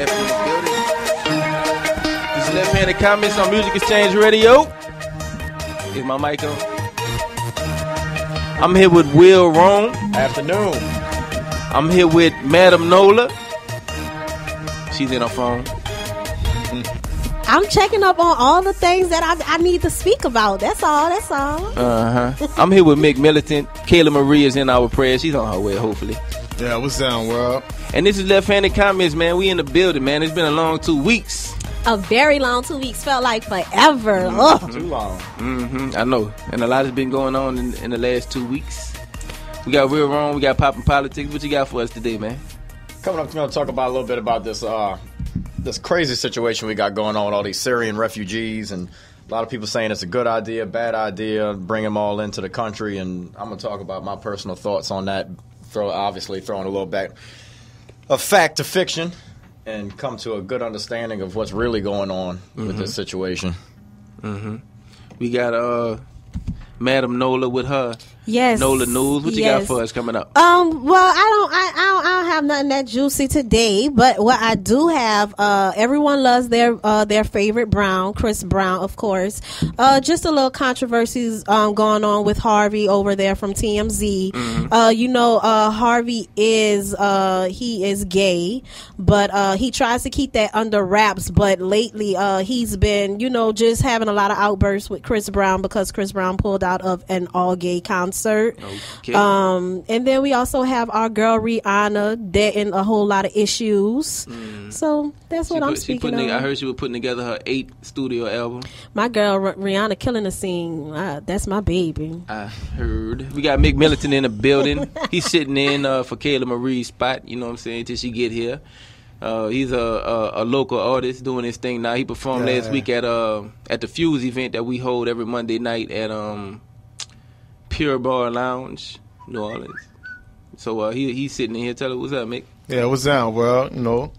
Left in the building. This is Handed Comments on Music Exchange Radio. Is my mic on? I'm here with Will Rome. Afternoon. I'm here with Madam Nola. She's in her phone. I'm checking up on all the things that I need to speak about. That's all. I'm here with Mick Militant. Kayla Marie is in our prayers. She's on her way, hopefully. Yeah, what's down, world? And this is Left-Handed Comments, man. We in the building, man. It's been a long 2 weeks. A very long 2 weeks. Felt like forever. Too long. I know. And a lot has been going on in the last 2 weeks. We got Real Wrong. We got Poppin' Politics. What you got for us today, man? Coming up, we're going to talk about a little bit about this crazy situation we got going on with all these Syrian refugees, and a lot of people saying it's a good idea, bad idea, bring them all into the country, and I'm going to talk about my personal thoughts on that, obviously throwing a little bit of fact to fiction, and come to a good understanding of what's really going on with this situation. We got Madam Nola with her. Yes. Nola News. What you got for us coming up? Well, I don't have nothing that juicy today, but what I do have, everyone loves their favorite Brown, Chris Brown, of course. Just a little controversies going on with Harvey over there from TMZ. Harvey is gay, but he tries to keep that under wraps. But lately, he's been, just having a lot of outbursts with Chris Brown because Chris Brown pulled out of an all gay concert. Okay. And then we also have our girl Rihanna. They're in a whole lot of issues. So that's what I'm speaking of. I heard she was putting together her 8th studio album. My girl Rihanna killing the scene. That's my baby. I heard. We got Mick Militant in the building. He's sitting in for Kayla Marie's spot. You know what I'm saying? Till she get here. He's a local artist doing his thing now. He performed last week at the Fuse event that we hold every Monday night at Pure Bar Lounge, New Orleans. So he's sitting in here. Tell her what's up, Mick. Yeah, what's down, world? And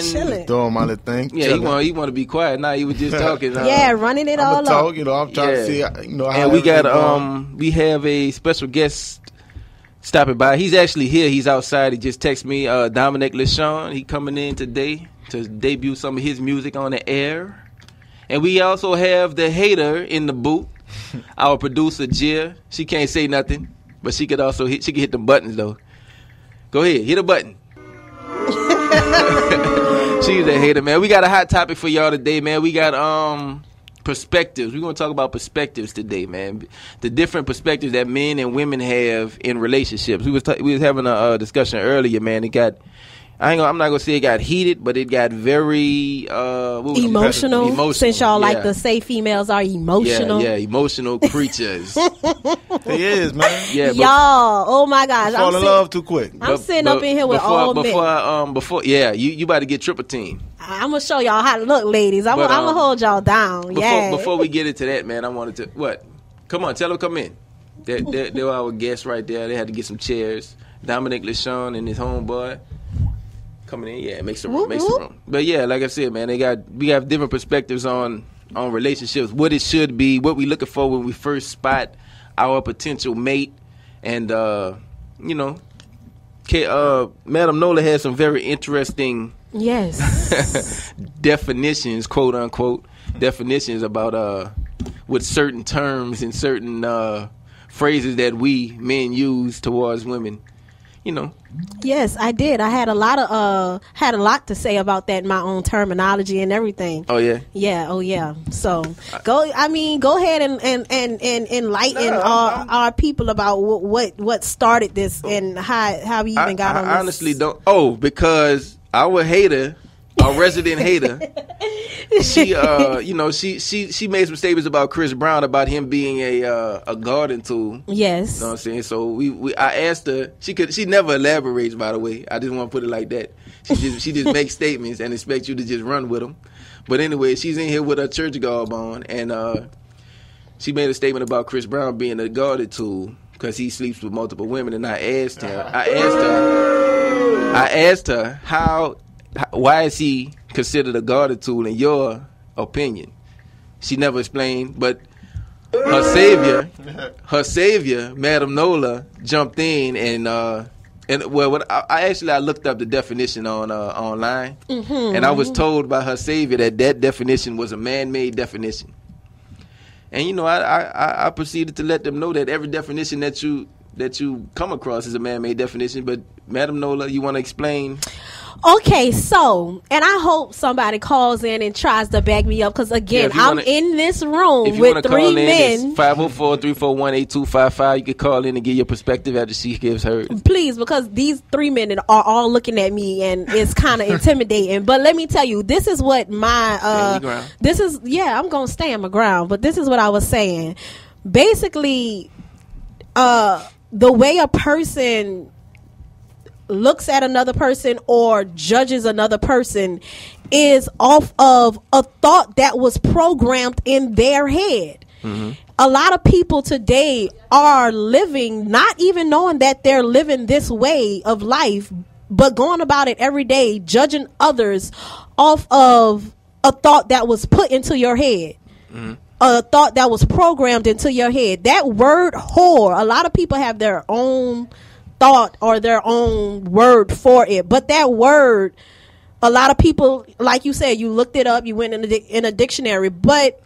chilling. Doing my little thing. Yeah, he want to be quiet now. He was just talking. Running it all talk, up. I'm trying to see, how. And we got we have a special guest stopping by. He's actually here. He's outside. He just texted me. Dominic LaShawn. He coming in today to debut some of his music on the air. And we also have the hater in the booth. Our producer Jill, she can't say nothing, but she could also hit the buttons though. Go ahead, hit a button. She's a hater, man. We got a hot topic for y'all today, man. We got perspectives. We're gonna talk about perspectives today, man. The different perspectives that men and women have in relationships. We was having a discussion earlier, man. I'm not gonna say it got heated, but it got very emotional. Since y'all like to say females are emotional. Yeah, emotional creatures. He is, man. Yeah, y'all. Oh my gosh, fall in love too quick. I'm sitting up in here with all men. You about to get triple team. I'm gonna show y'all how to look, ladies. I'm gonna hold y'all down. Before we get into that, man, I wanted to what? Come on, tell them come in. They were our guests right there. They had to get some chairs. Dominic LaShawn and his homeboy. Coming in, makes the room. But yeah, like I said, man, we have different perspectives on relationships, what it should be, what we looking for when we first spot our potential mate, and Madam Nola has some very interesting definitions, quote unquote, definitions about with certain terms and certain phrases that we men use towards women. Yes, I did. I had a lot to say about that in my own terminology and everything. Oh yeah. Yeah. Oh yeah. So go ahead and enlighten our people about what started this and how we even got on this. I honestly don't. Oh, because our hater, our resident hater, she made some statements about Chris Brown about him being a garden tool. Yes. You know what I'm saying? So I asked her, she never elaborates, by the way. I just want to put it like that. She just makes statements and expects you to just run with them. But anyway, she's in here with her church garb on, and she made a statement about Chris Brown being a garden tool because he sleeps with multiple women. And I asked her why is he considered a garden tool in your opinion? She never explained, but her savior, Madam Nola, jumped in and And well, what I looked up the definition on online, and I was told by her savior that definition was a man-made definition. And you know, I proceeded to let them know that every definition that you come across is a man-made definition. But Madam Nola, you want to explain? Okay, so, and I hope somebody calls in and tries to back me up, because again, I'm in this room with three men. 504-341-8255. You can call in and give your perspective after she gives hers. Please, because these three men are all looking at me and it's kind of intimidating. But let me tell you, this is what my I'm gonna stand my ground. But this is what I was saying. Basically, the way a person looks at another person or judges another person is off of a thought that was programmed in their head. A lot of people today are living not even knowing that they're living this way of life, but going about it every day, judging others off of a thought that was put into your head. A thought that was programmed into your head. That word whore, a lot of people have their own thought or their own word for it, but that word, a lot of people, like you said, you looked it up, you went in a dictionary, but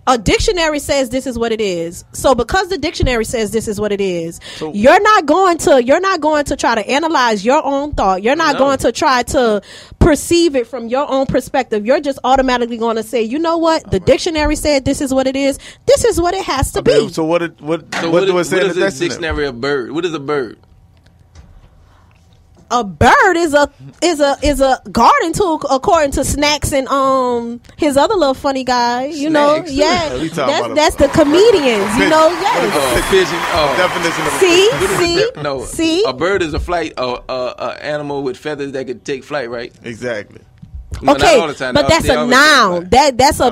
a dictionary says this is what it is. So because the dictionary says this is what it is, so you're not going to try to analyze your own thought. You're not going to try to perceive it from your own perspective. You're just automatically going to say, you know what? The dictionary said this is what it is. This is what it has to be. So what do it say in the dictionary? A bird. What is a bird? A bird is a garden tool, according to Snacks and his other little funny guy. You Snacks. Know, yeah, that's the comedians. You know, yes. Pigeon. See. A bird is a flight, animal with feathers that could take flight, right? Exactly. No, okay, all the time. But that's a noun. That's a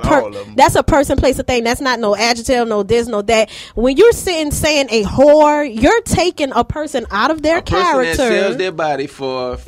person, place, a thing. That's not no adjective, no this, no that. When you're saying a whore, you're taking a person out of their character. Person that sells their body for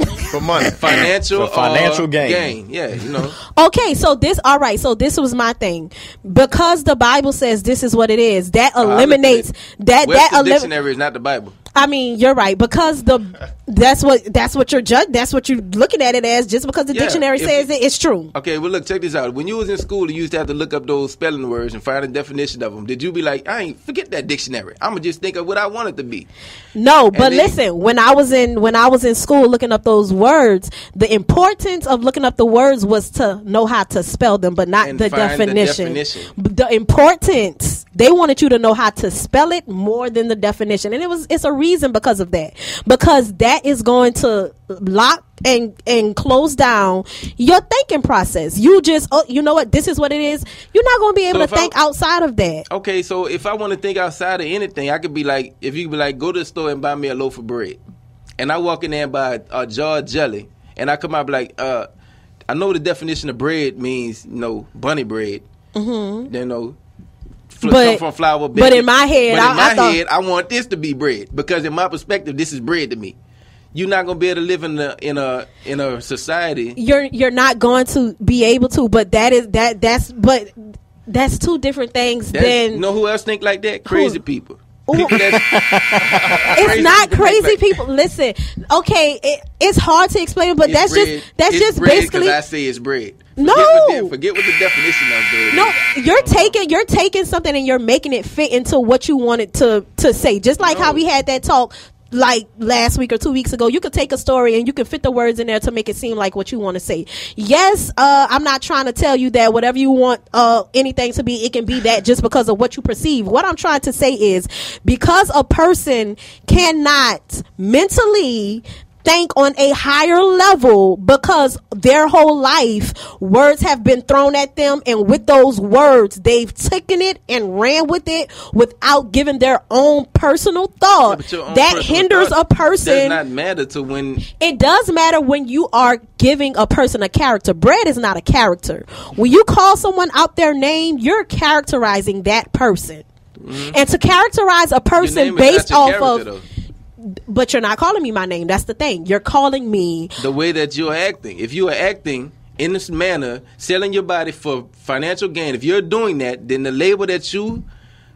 money, financial gain. Yeah, you know. Okay, so this was my thing, because the Bible says this is what it is. That eliminates that. The dictionary is not the Bible. I mean, you're right, because that's what you're that's what you're looking at it as. Just because the dictionary says it's true. Okay, well, look, check this out. When you was in school, you used to have to look up those spelling words and find a definition of them. Did you be like, I ain't forget that dictionary? I'm gonna just think of what I want it to be. No, but listen, when I was in school looking up those words, the importance of looking up the words was to know how to spell them, but not the definition. The importance, they wanted you to know how to spell it more than the definition, and it's a reason because of that, because that is going to lock and close down your thinking process. You just you know what, this is what it is. You're not going to be able to think outside of that. Okay, so if I want to think outside of anything, I could be like, if you could be like, go to the store and buy me a loaf of bread, and I walk in there and buy a jar of jelly, and I come out and be like, I know the definition of bread means, bunny bread. Come from flour, but in my head, I want this to be bread, because in my perspective, this is bread to me. You're not gonna be able to live in a society. You're not going to be able to, but that's two different things. You know who else think like that? Crazy people. It's not crazy people. Listen, okay, it's hard to explain, but that's just basically. I say it's bread. Forget what the definition of bread is. No, you're taking something and you're making it fit into what you wanted to say. Just like how we had that talk like last week or 2 weeks ago. You could take a story and you can fit the words in there to make it seem like what you want to say. Yes, I'm not trying to tell you that whatever you want anything to be, it can be that just because of what you perceive. What I'm trying to say is, because a person cannot mentally think on a higher level, because their whole life words have been thrown at them, and with those words they've taken it and ran with it without giving their own personal thought. That hinders a person. Does not matter to when it does matter when you are giving a person a character. Bread is not a character. When you call someone out their name, you're characterizing that person. And to characterize a person based off of though. But you're not calling me my name. That's the thing. You're calling me the way that you're acting. If you are acting in this manner, selling your body for financial gain, if you're doing that, then the label that you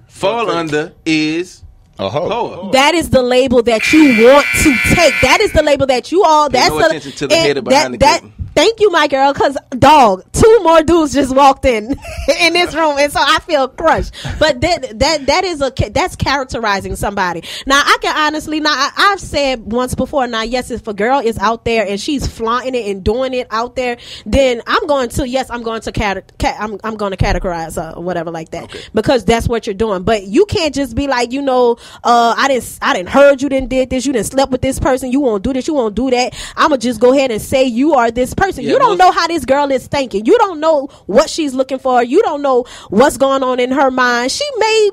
fall under is A hoe. That is the label that you want to take. That is the label that you all. Pay no attention to the header behind the curtain. Thank you, my girl, because, dog, 2 more dudes just walked in this room, and so I feel crushed. But that's characterizing somebody. Now, I can honestly, I've said once before, now, yes, if a girl is out there and she's flaunting it and doing it out there, then I'm going to categorize her or whatever like that, because that's what you're doing. But you can't just be like, I didn't heard you didn't did this, you didn't slept with this person, you won't do this, you won't do that. I'm gonna just go ahead and say you are this person. You don't know how this girl is thinking. You don't know what she's looking for. You don't know what's going on in her mind. She may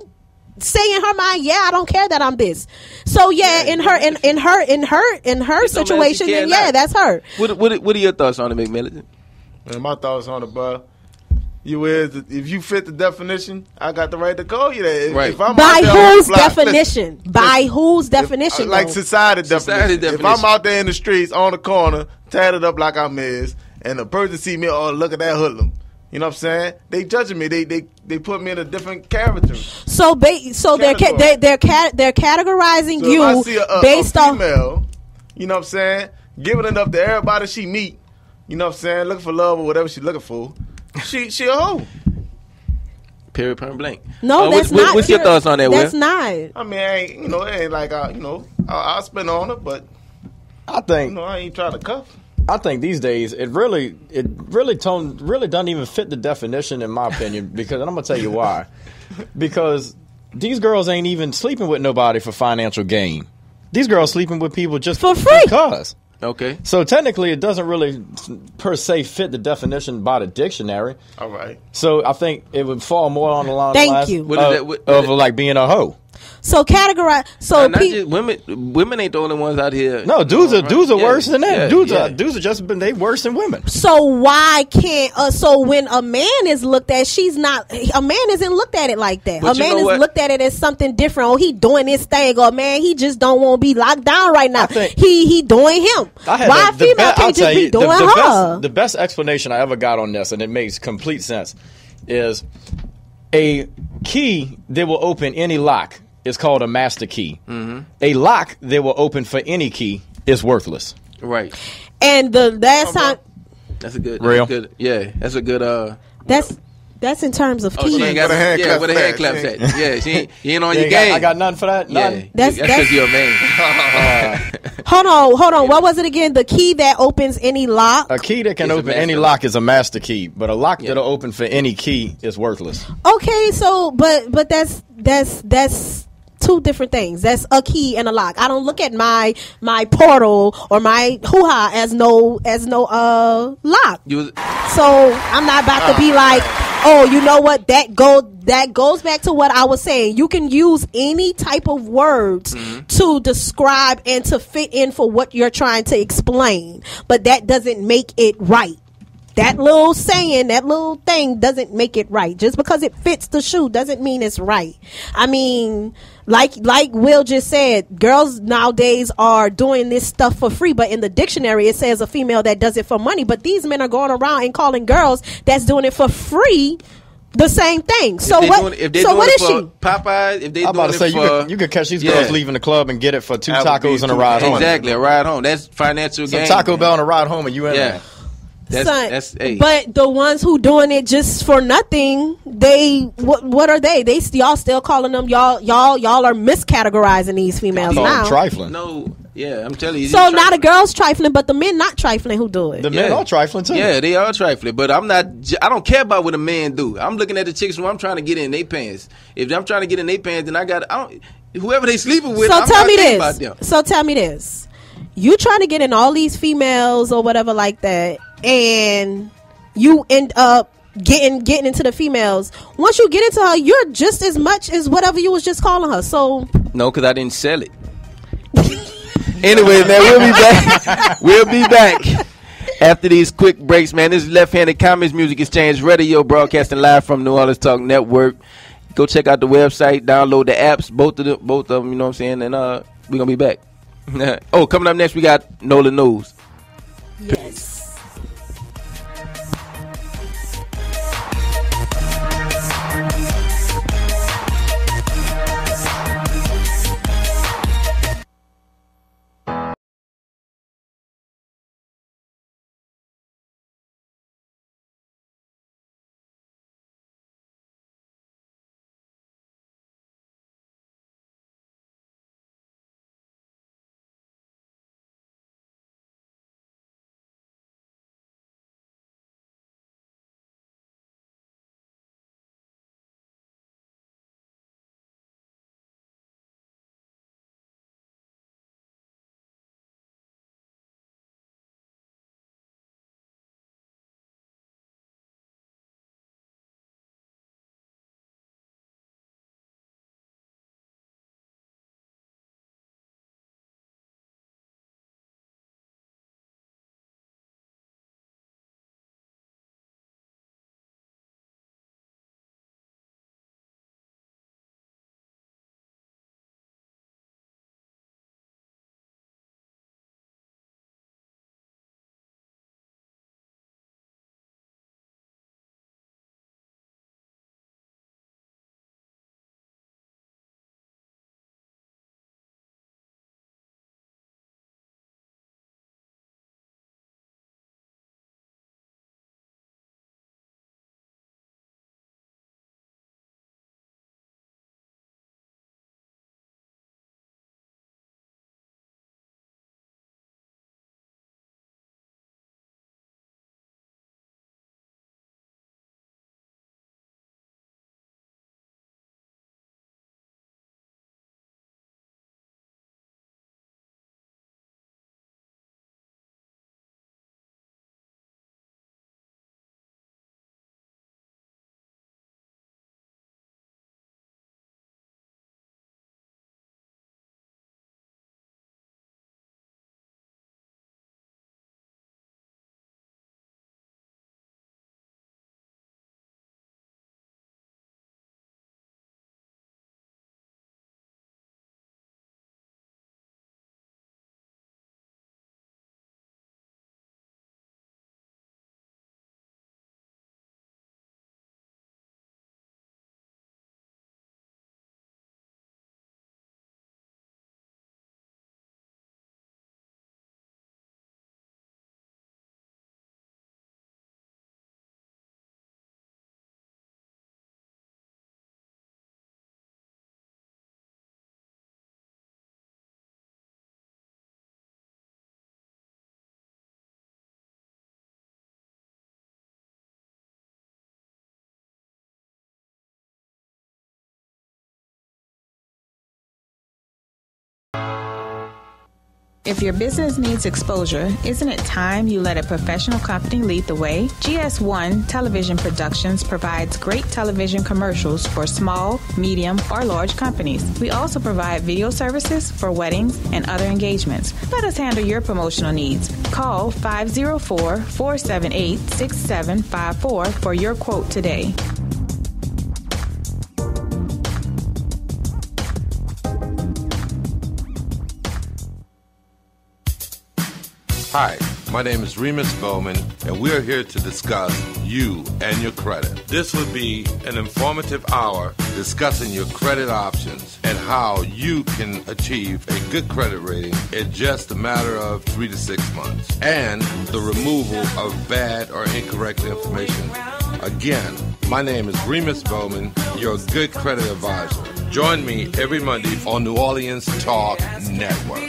say in her mind, yeah, I don't care that I'm this. So in her situation, then that's her. What are your thoughts on it, McMillan? My thoughts on it, bro. If you fit the definition, I got the right to call you that. Right. By whose definition? By whose definition? Like society definition. If I'm out there in the streets on the corner, tatted up like I'm is, and a person see me, oh, look at that hoodlum. You know what I'm saying? They judging me. They put me in a different character. So they're categorizing so you if I see based a on female, you know what I'm saying, giving it up to everybody she meet. You know what I'm saying? Looking for love or whatever she's looking for. She a hoe. Period, point blank. No, that's not. What's your thoughts on that, Will? That's not. I mean, it ain't like I'll spend on her, but I think I ain't trying to cuff. I think these days it really doesn't even fit the definition, in my opinion, because I'm gonna tell you why. Because these girls ain't even sleeping with nobody for financial gain. These girls sleeping with people just for free. Because. Okay. So technically, it doesn't really per se fit the definition by the dictionary. All right. So I think it would fall more on the line of like being a hoe. So categorize. So not just women ain't the only ones out here. No, dudes are worse than that. Yeah, dudes are just they worse than women. So why can't? So when a man is looked at, a man isn't looked at it like that. But a man is looked at it as something different. Oh, he doing this thing. Or man, he just don't want to be locked down right now. He doing him. Why a female can't just be doing her? The best explanation I ever got on this, and it makes complete sense, is a key that will open any lock is called a master key. Mm-hmm. A lock that will open for any key is worthless. Right. And the last time. That's a good. Real. That's good, yeah, that's a good. That's in terms of key. She ain't got with a hand clap at. Yeah, she ain't on your game. I got nothing for that. Yeah, that's because you're a man. Hold on. What was it again? The key that opens any lock. A key that can open any lock is a master key, but a lock that'll open for any key is worthless. Okay, so but that's two different things. That's a key and a lock. I don't look at my portal or my hoo-ha as no lock. So I'm not about to be like, oh, you know what? That goes back to what I was saying. You can use any type of words to describe and to fit in for what you're trying to explain, but that doesn't make it right. That little saying, that little thing doesn't make it right. Just because it fits the shoe doesn't mean it's right. I mean, like Will just said, girls nowadays are doing this stuff for free, but in the dictionary it says a female that does it for money. But these men are going around and calling girls that's doing it for free the same thing. So what is she? Popeyes, if they I'm about to say you could catch these girls leaving the club and get it for 2 tacos and a ride home. Exactly, a ride home. That's financial gain. Taco Bell and a ride home, and you in there. But the ones who doing it just for nothing, what are they? Y'all still calling them y'all are miscategorizing these females now. Trifling. No, yeah, I'm telling you. So now the girls trifling, but the men not trifling who do it. The men are trifling too. Yeah, they are trifling, but I'm not. I don't care about what a man do. I'm looking at the chicks who I'm trying to get in their pants. If I'm trying to get in their pants, then whoever they sleeping with. So I'm tell not me thinking this. about them. So tell me this. You trying to get in all these females or whatever like that, and you end up getting into the females. Once you get into her, you're just as much as whatever you was just calling her. So no, because I didn't sell it. Anyway, man, we'll be back. We'll be back after these quick breaks, man. This is Left-Handed Comments Music Exchange Radio, broadcasting live from New Orleans Talk Network. Go check out the website, download the apps, both of them. You know what I'm saying? And we're gonna be back. Coming up next, we got Nola News. yes. If your business needs exposure, isn't it time you let a professional company lead the way? GS1 Television Productions provides great television commercials for small, medium, or large companies. We also provide video services for weddings and other engagements. Let us handle your promotional needs. Call 504-478-6754 for your quote today. Hi, my name is Remus Bowman, and we're here to discuss you and your credit. This would be an informative hour discussing your credit options and how you can achieve a good credit rating in just a matter of 3 to 6 months, and the removal of bad or incorrect information. Again, my name is Remus Bowman, your good credit advisor. Join me every Monday on New Orleans Talk Network.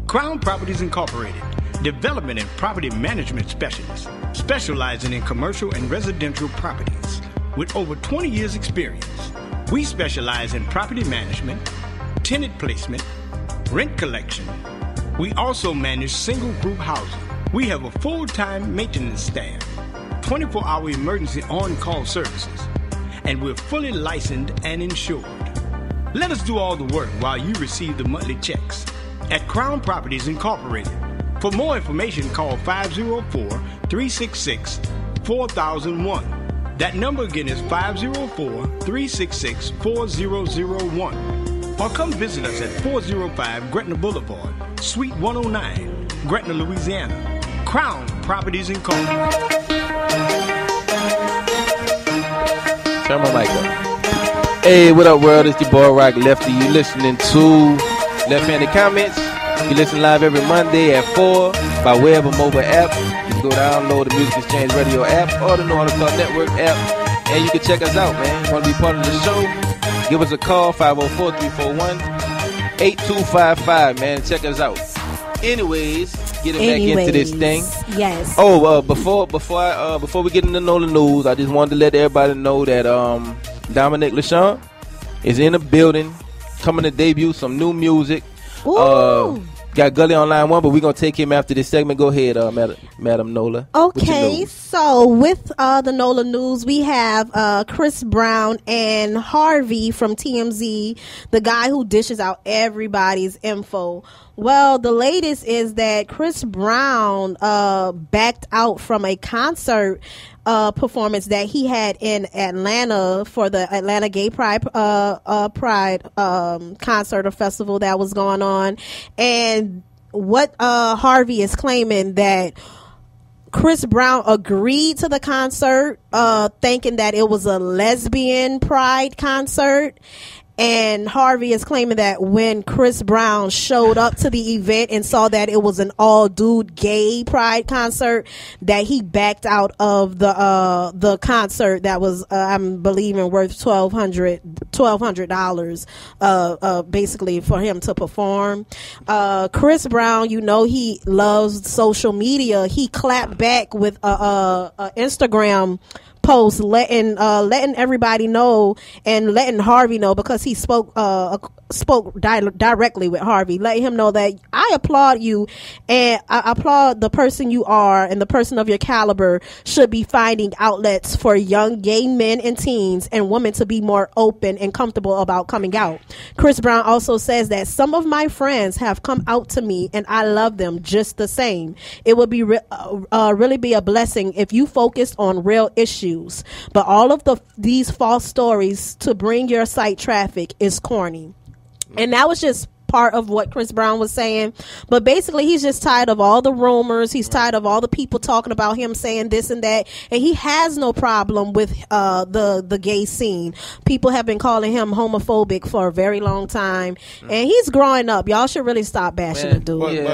Crown Properties Incorporated, development and property management specialists, specializing in commercial and residential properties. With over 20 years experience, we specialize in property management, tenant placement, rent collection. We also manage single group housing. We have a full-time maintenance staff, 24-hour emergency on-call services, and we're fully licensed and insured. Let us do all the work while you receive the monthly checks. At Crown Properties Incorporated. For more information, call 504-366-4001. That number again is 504-366-4001. Or come visit us at 405 Gretna Boulevard, Suite 109, Gretna, Louisiana. Crown Properties Incorporated. Turn my mic up. Hey, what up, world? It's your boy Rock Lefty. You listening to Handed Comments. You listen live every Monday at 4 by way of a mobile app. You can go download the Music Exchange Radio app or the New Orleans Talk Network app, and you can check us out, man. Want to be part of the show? Give us a call, 504-341-8255, man. Check us out. Anyways, getting back into this thing. Yes. Oh, before we get into Nola News, I just wanted to let everybody know that Dominic LaShawn is in the building, coming to debut some new music. Got Gully on line 1, but we're going to take him after this segment. Go ahead, Madam Nola. Okay, so with the Nola News, we have Chris Brown and Harvey from TMZ, the guy who dishes out everybody's info. Well, the latest is that Chris Brown backed out from a concert performance that he had in Atlanta for the Atlanta Gay Pride concert or festival that was going on. And what Harvey is claiming that Chris Brown agreed to the concert, thinking that it was a lesbian pride concert. And Harvey is claiming that when Chris Brown showed up to the event and saw that it was an all-dude gay pride concert, that he backed out of the concert that was, I'm believing, worth $1,200, basically for him to perform. Chris Brown, you know, he loves social media. He clapped back with a Instagram post letting everybody know and letting Harvey know, because he spoke directly with Harvey, letting him know that I applaud you and I applaud the person you are, and the person of your caliber should be finding outlets for young gay men and teens and women to be more open and comfortable about coming out. Chris Brown also says that some of my friends have come out to me and I love them just the same. It would be really be a blessing if you focused on real issues. But all of these false stories to bring your site traffic is corny. And that was just part of what Chris Brown was saying. But basically, he's just tired of all the rumors. He's tired of all the people talking about him saying this and that. And he has no problem with the gay scene. People have been calling him homophobic for a very long time. And he's growing up. Y'all should really stop bashing the dude.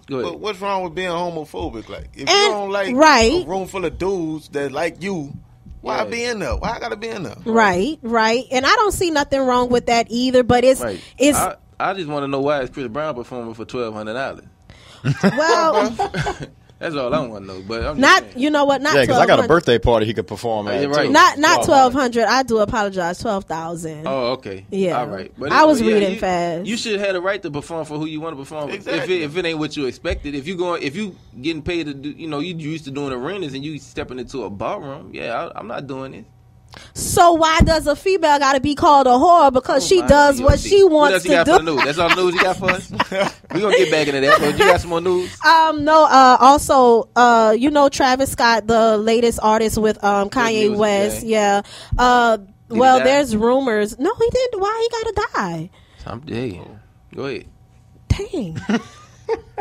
But what's wrong with being homophobic? Like, if you don't like a room full of dudes that like you, why be in there? Why I gotta be in there? Right. And I don't see nothing wrong with that either. But it's I just want to know why is Chris Brown performing for $1,200. Well, That's all I want to know. But I'm just Not, saying. you know what? Not Yeah, because I got a 1,200. birthday party he could perform at. Yeah, right. too. Not 1,200. I do apologize. 12,000. Oh, okay. Yeah. All right. But I was yeah, reading fast. You should have the right to perform for who you want to perform. Exactly. If it ain't what you expected, if you getting paid to do, you used to doing arenas and you stepping into a ballroom, I'm not doing it. So why does a female got to be called a whore? Because she does what she wants to do. What else you got for the news? That's all the news you got for us? We gonna get back into that, but you got some more news? No, also, Travis Scott, the latest artist with Kanye news, West. okay. Yeah. he Well, die? there's rumors. No, he didn't. Why he gotta die? Someday. Go ahead. Dang.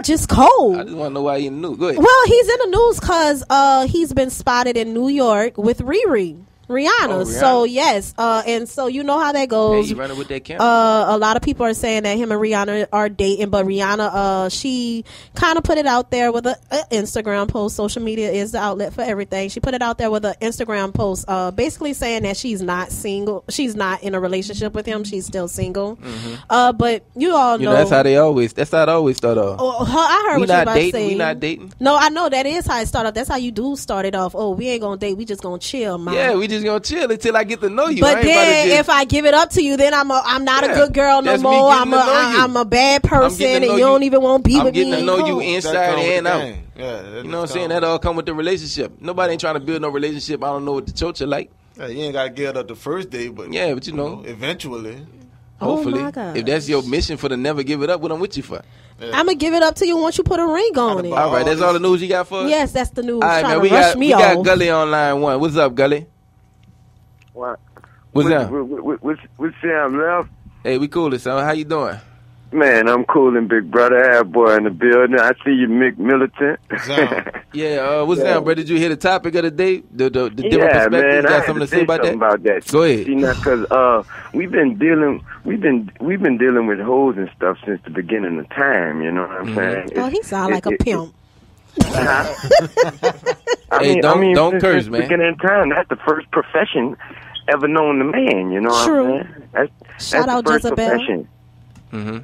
Just cold. I just want to know why he in the news. Go ahead. Well, he's in the news because he's been spotted in New York with Rihanna. Rihanna. So yes, and so you know how that Hey, goes. you running with that camera? A lot of people are saying that him and Rihanna are dating, but Rihanna, she kind of put it out there with an Instagram post. Social media is the outlet for everything. She put it out there with an Instagram post, basically saying that she's not single. She's not in a relationship with him. She's still single. Mm-hmm. But you all know, that's how it always start off. I heard We what you not about dating. to say. We not dating. No, I know that is how it started off. That's how you do start it off. Oh, we ain't gonna date. We just gonna chill, man. Yeah, we just gonna chill until I get to know you. I But ain't about to then, just- if I give it up to you, then I'm not a Yeah, good girl no that's me more. getting to know you. I'm a bad person, getting to and know you don't you. even want to be I'm with getting me. to know you Oh. inside and out. Yeah, You know what I'm saying? That all come with the relationship. Nobody ain't trying to build no relationship. I don't know what the chocha like. Yeah, you ain't got to get it up the first day, but Yeah, but you know. eventually. Oh, Hopefully, my gosh. if that's your mission for the never give it up, what I'm with you for. I'm gonna give it up to you once you put a ring on it. All right, that's all the news you got for us? Yes, that's the news. All right, Trying man, to rush we me got off. Gully on line one. What's up, Gully? What? What's up? What's Sam left? Hey, we cool, son. How you doing? Man, I'm cool and big brother. Ad boy in the building. I see you, Mick Militant. Yeah, what's down, bro? Did you hear the topic of the day? The different Yeah, perspectives? man. You I got had something to to say say about something that? about that. Go ahead. See, now, because we've been dealing with hoes and stuff since the beginning of time. You know what I'm saying? Oh, he sound like a pimp. Hey, don't since curse, the man. beginning of time, that's the first profession ever known to man. You know True. what I'm saying? That's Shout the out first Jezebel. profession. Mm-hmm.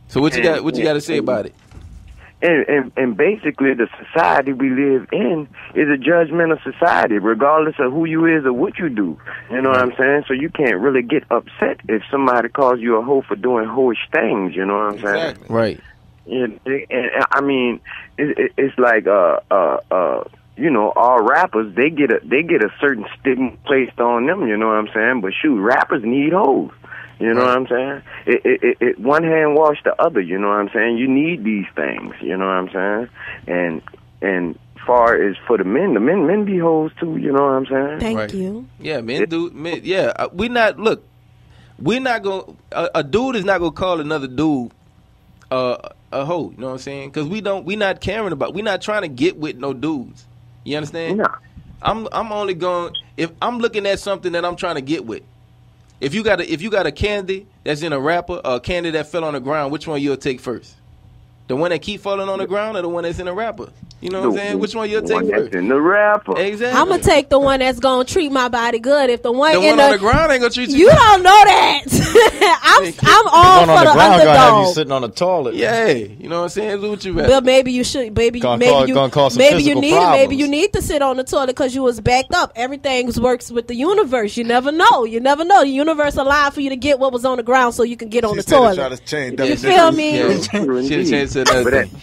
So what you got? What you got to say about it? And basically, the society we live in is a judgmental society, regardless of who you is or what you do. You know what I'm saying? So you can't really get upset if somebody calls you a hoe for doing hoish things. You know what I'm saying? Right. And I mean, it's like all rappers they get a certain stigma placed on them. You know what I'm saying? But shoot, rappers need hoes. You know what I'm saying? It one hand wash the other. You know what I'm saying? You need these things. You know what I'm saying? And far as for the men be hoes too. You know what I'm saying? Thank you. Yeah, men do. Men, yeah, we're not going. A dude is not gonna call another dude a hoe. You know what I'm saying? Because we not caring about. We're not trying to get with no dudes. You understand? Nah. I'm only going if I'm looking at something that I'm trying to get with. If you got a candy that's in a wrapper or a candy that fell on the ground, which one you'll take first? The one that keep falling on the ground or the one that's in a wrapper? You know what I'm saying? Which one you'll take first? In the wrapper. Exactly. I'm gonna take the one that's gonna treat my body good. If the one on the ground ain't gonna treat you. You don't know that. I'm all One on for the the ground gonna have you underdog. sitting on the toilet. Yeah, you know what I'm saying? Do what you But maybe you should. Maybe Gonna maybe cause some maybe you physical need problems. maybe you need to sit on the toilet because you was backed up. Everything works with the universe. You never know. You never know. The universe allowed for you to get what was on the ground so you can get on the toilet. You feel me? Yeah. True Should've indeed. changed to another But at the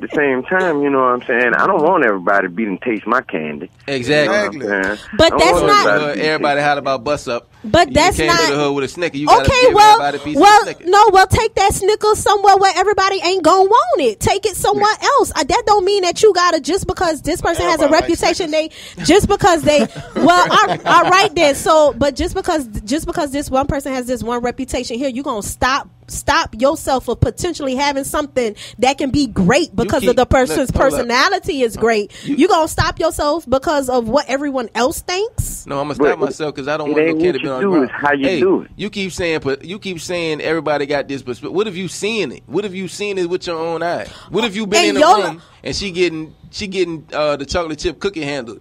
same time, you know what I'm saying? I don't want everybody to be and taste my candy. Exactly. You know what I'm saying? But I that's want not- Everybody holler about bust up. But You that's came not. to the hood with a Snicker. You gotta Okay, give everybody a piece of Snicker. well, take that Snickers somewhere where everybody ain't gonna want it. Take it somewhere else. That don't mean that you gotta just because this person has a Everybody reputation. Just because they, all right then. So, but just because this one person has this one reputation here, you gonna stop yourself for potentially having something that can be great because of the person's personality is great. You gonna stop yourself because of what everyone else thinks? No, I'm gonna stop myself because I don't it want no ain't kid what to be you on do, the ground. it's how you do it. You keep saying everybody got this perspective. What if you seen it? What if you seen it with your own eyes? What if you been in the room and she getting the chocolate chip cookie handled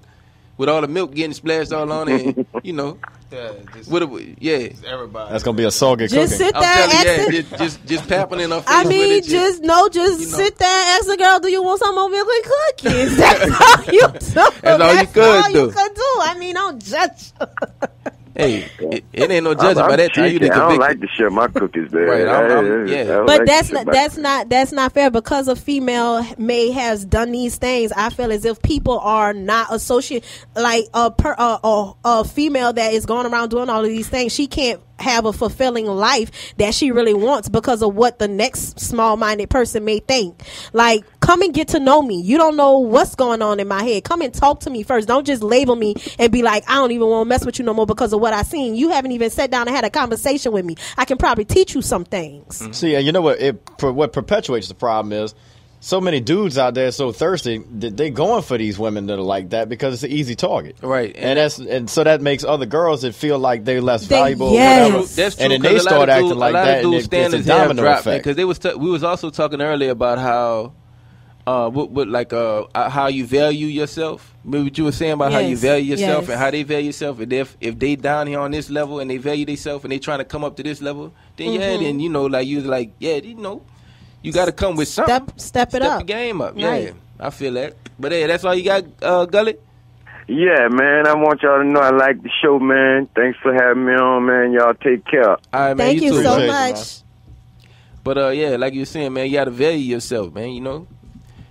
with all the milk getting splashed all on it? And, you know, Yeah, everybody. That's gonna be a soggy cooking. Just sit there, just papping in her face. I mean, sit there and ask the girl, "Do you want some more milk and cookies?" That's all you do. That's all you could do. I mean, don't judge. Hey, it ain't no judging by that time. You I don't like to share my cookies, man. Right, but that's not fair because a female may has done these things. I feel as if people are not associated, like a female that is going around doing all of these things. She can't have a fulfilling life that she really wants because of what the next small-minded person may think. Like, come and get to know me. You don't know what's going on in my head. Come and talk to me first. Don't just label me and be like, I don't even want to mess with you no more because of what I seen. You haven't even sat down and had a conversation with me. I can probably teach you some things. See, you know what perpetuates the problem is so many dudes out there so thirsty that they going for these women that are like that because it's an easy target, right? And so that makes other girls that feel like they're less valuable. Yes. Or whatever. That's true. And then they start acting like that, and it's a domino effect. Because we was also talking earlier about how, how you value yourself. Maybe what you were saying about how you value yourself and how they value yourself. And if they down here on this level and they value themselves and they trying to come up to this level, then then you got to come with something. Step it up. Step your game up. Right. Yeah, I feel that. But hey, that's all you got, Gully? Yeah, man. I want y'all to know I like the show, man. Thanks for having me on, man. Y'all take care. All right, man. Thank you too, so man. much. But like you were saying, man, you got to value yourself, man. You know,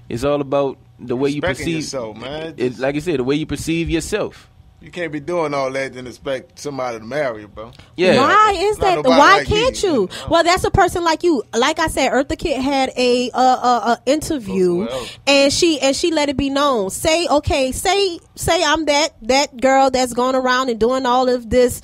it's all about the way you perceive yourself, man. Like you said, the way you perceive yourself. You can't be doing all that and expect somebody to marry you, bro. Yeah. Why is that? Why like can't me. you? Well, that's a person like you. Like I said, Eartha Kitt had a interview, and she let it be known. Say I'm that girl that's going around and doing all of this,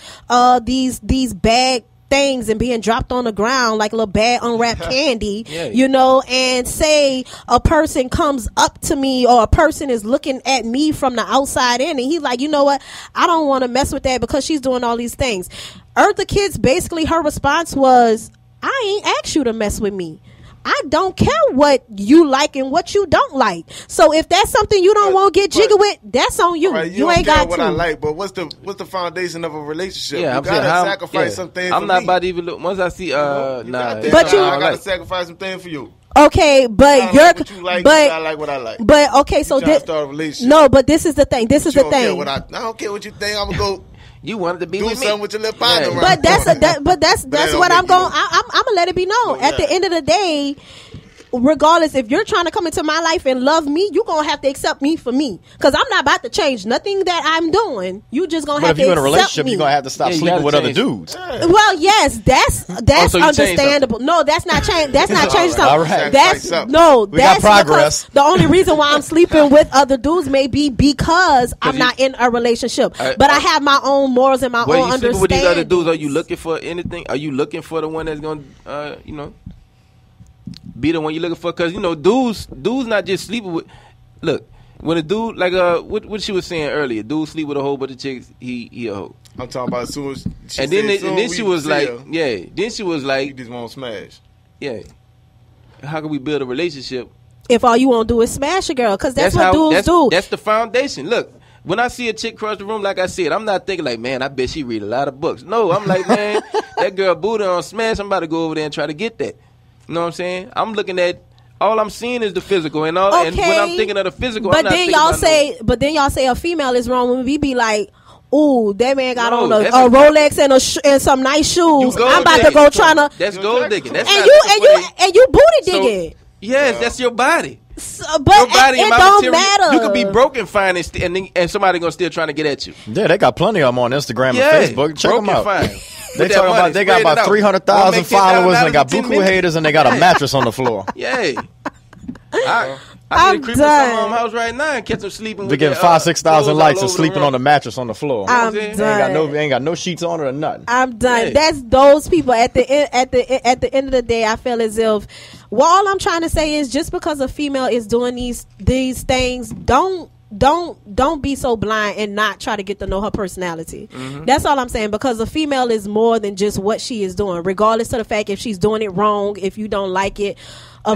these bad things and being dropped on the ground like a little bad unwrapped candy, and say a person comes up to me or a person is looking at me from the outside in and he's like, you know what, I don't want to mess with that because she's doing all these things. Eartha Kitt's basically her response was, I ain't asked you to mess with me. I don't care what you like and what you don't like. So if that's something you don't want to get jiggy with, that's on you. Right, you ain't got got what to. I like, but what's the foundation of a relationship? Yeah, you gotta sacrifice some things. I'm not about to even look. Once I see, I gotta sacrifice some things for you. Okay, but you're like what you like, I like what I like. But okay, so this start a relationship. No, but this is the thing. This is the thing. I don't care what you think. I'm gonna go. You wanted to be do with something me. with your little partner. Yeah. But that's what I'm going. I'm gonna let it be known. At the end of the day, regardless, if you're trying to come into my life and love me, you're going to have to accept me for me. Because I'm not about to change nothing that I'm doing. You just going to have to accept me. But if you're in a relationship, you're going to have to stop sleeping with other dudes. Well, yes, that's understandable. No, that's not change. That's not changing something. All right. That's progress. The only reason why I'm sleeping with other dudes may be because I'm not in a relationship. But I have my own morals and my own understanding. With these other dudes, are you looking for anything? Are you looking for the one that's going to, be the one you're looking for? Because dudes not just sleeping with. Look, when a dude like what she was saying earlier, dude sleep with a whole bunch of chicks, he a hoe. I'm talking about as soon as she and then she was like, then she was like, you just want to smash. Yeah, how can we build a relationship if all you want to do is smash a girl? Because that's what dudes do. That's the foundation. Look, when I see a chick cross the room, like I said, I'm not thinking like, man, I bet she read a lot of books. No, I'm like, man, that girl booty on smash. I'm about to go over there and try to get that. You know what I'm saying? I'm looking at, all I'm seeing is the physical and all. Okay. And when I'm thinking of the physical, but then y'all say a female is wrong when we be like, ooh, that man got on a Rolex and some nice shoes. I'm about to go trying to. That's gold digging. That's and you booty digging. So, yes, that's your body. But your body it don't matter. You could be broken fine and somebody gonna still trying to get at you. Yeah, they got plenty of them on Instagram and Facebook. Check them out. Fine. They talking about they got about 300,000 followers and they got buku haters and they got a mattress on the floor. Yay. I'm creeping some house right now and catch them sleeping. We getting 5,000-6,000 likes and sleeping on the mattress on the floor. I'm done. Ain't got no sheets on it or nothing. I'm done. Yeah. That's those people. At the end of the day, I feel as if all I'm trying to say is just because a female is doing these things, don't be so blind and not try to get to know her personality. Mm-hmm. That's all I'm saying, because a female is more than just what she is doing, regardless of the fact if she's doing it wrong, if you don't like it.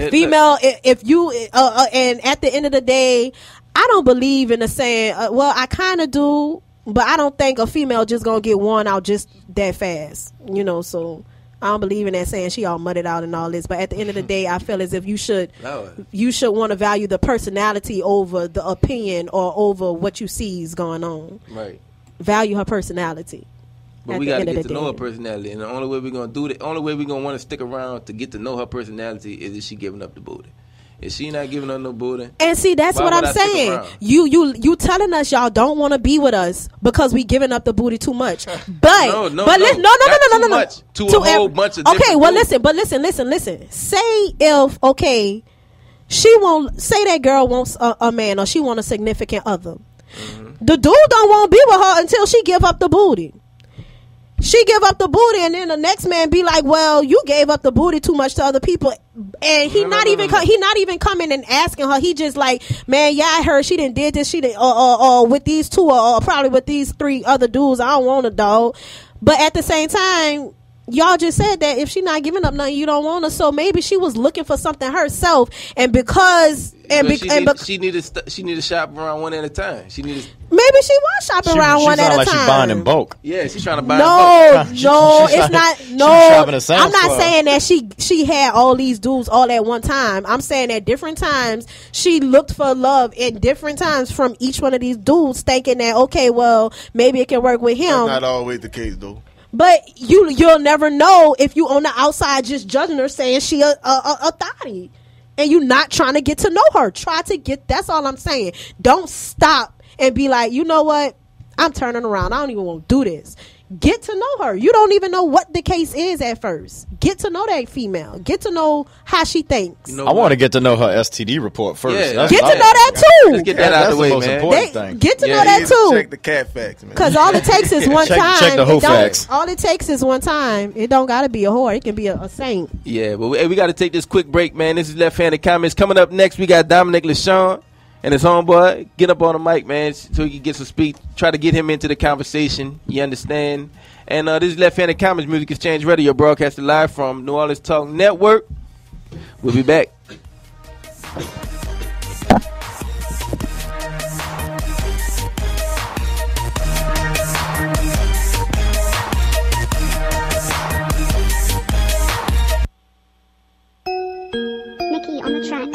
Female, if you and at the end of the day, I don't believe in the saying, well, I kind of do, But I don't think a female just gonna get worn out just that fast, you know. So I don't believe in that saying she all mudded out and all this. But at the end of the day, I feel as if you should want to value the personality over the opinion or over what you see is going on. Right. Value her personality. But we got to get to know her personality, and the only way we're gonna do the only way we're gonna want to stick around to get to know her personality is if she giving up the booty. If she not giving up no booty, and see, that's what I'm saying. You telling us y'all don't want to be with us because we giving up the booty too much. But no, to a whole bunch of okay. Well, listen. Say if she won't say that girl wants a man or she want a significant other. Mm-hmm. The dude don't want to be with her until she give up the booty. She give up the booty, and then the next man be like, "Well, you gave up the booty too much to other people," and he not even coming and asking her. He just like, "Man, yeah, I heard she didn't did this. She did, or with these two, or probably with these 3 other dudes. I don't want a dog." But at the same time, y'all just said that if she not giving up nothing, you don't want her. So maybe she was looking for something herself, and because she need to shop around one at a time. Maybe she was shopping around one at a time. She buying in bulk. Yeah, she's trying to buy in bulk. No, it's not. No, I'm not saying that she had all these dudes all at one time. I'm saying at different times she looked for love at different times from each one of these dudes, thinking that well, maybe it can work with him. That's not always the case, though. But you'll never know if you on the outside just judging her, saying she a thotty, and you not trying to get to know her. That's all I'm saying. Don't stop and be like, you know what? I'm turning around. I don't even want to do this. Get to know her. You don't even know what the case is at first. Get to know that female. Get to know how she thinks. I want to get to know her STD report first. Yeah, get to know that too. Let's get that out of the way, man. Important thing. Get to know that too. Check the cat facts, man. Because all it takes is one time. Check the whole facts. All it takes is one time. It don't got to be a whore. It can be a saint. Yeah, but we got to take this quick break, man. This is Left-Handed Comments. Coming up next, we got Dominic LaShawn and his homeboy. Get up on the mic, man, so he can get some speak. Try to get him into the conversation. You understand? And this is Left-Handed Comments, Music Exchange Radio, broadcasted live from New Orleans Talk Network. We'll be back. Nikki on the track.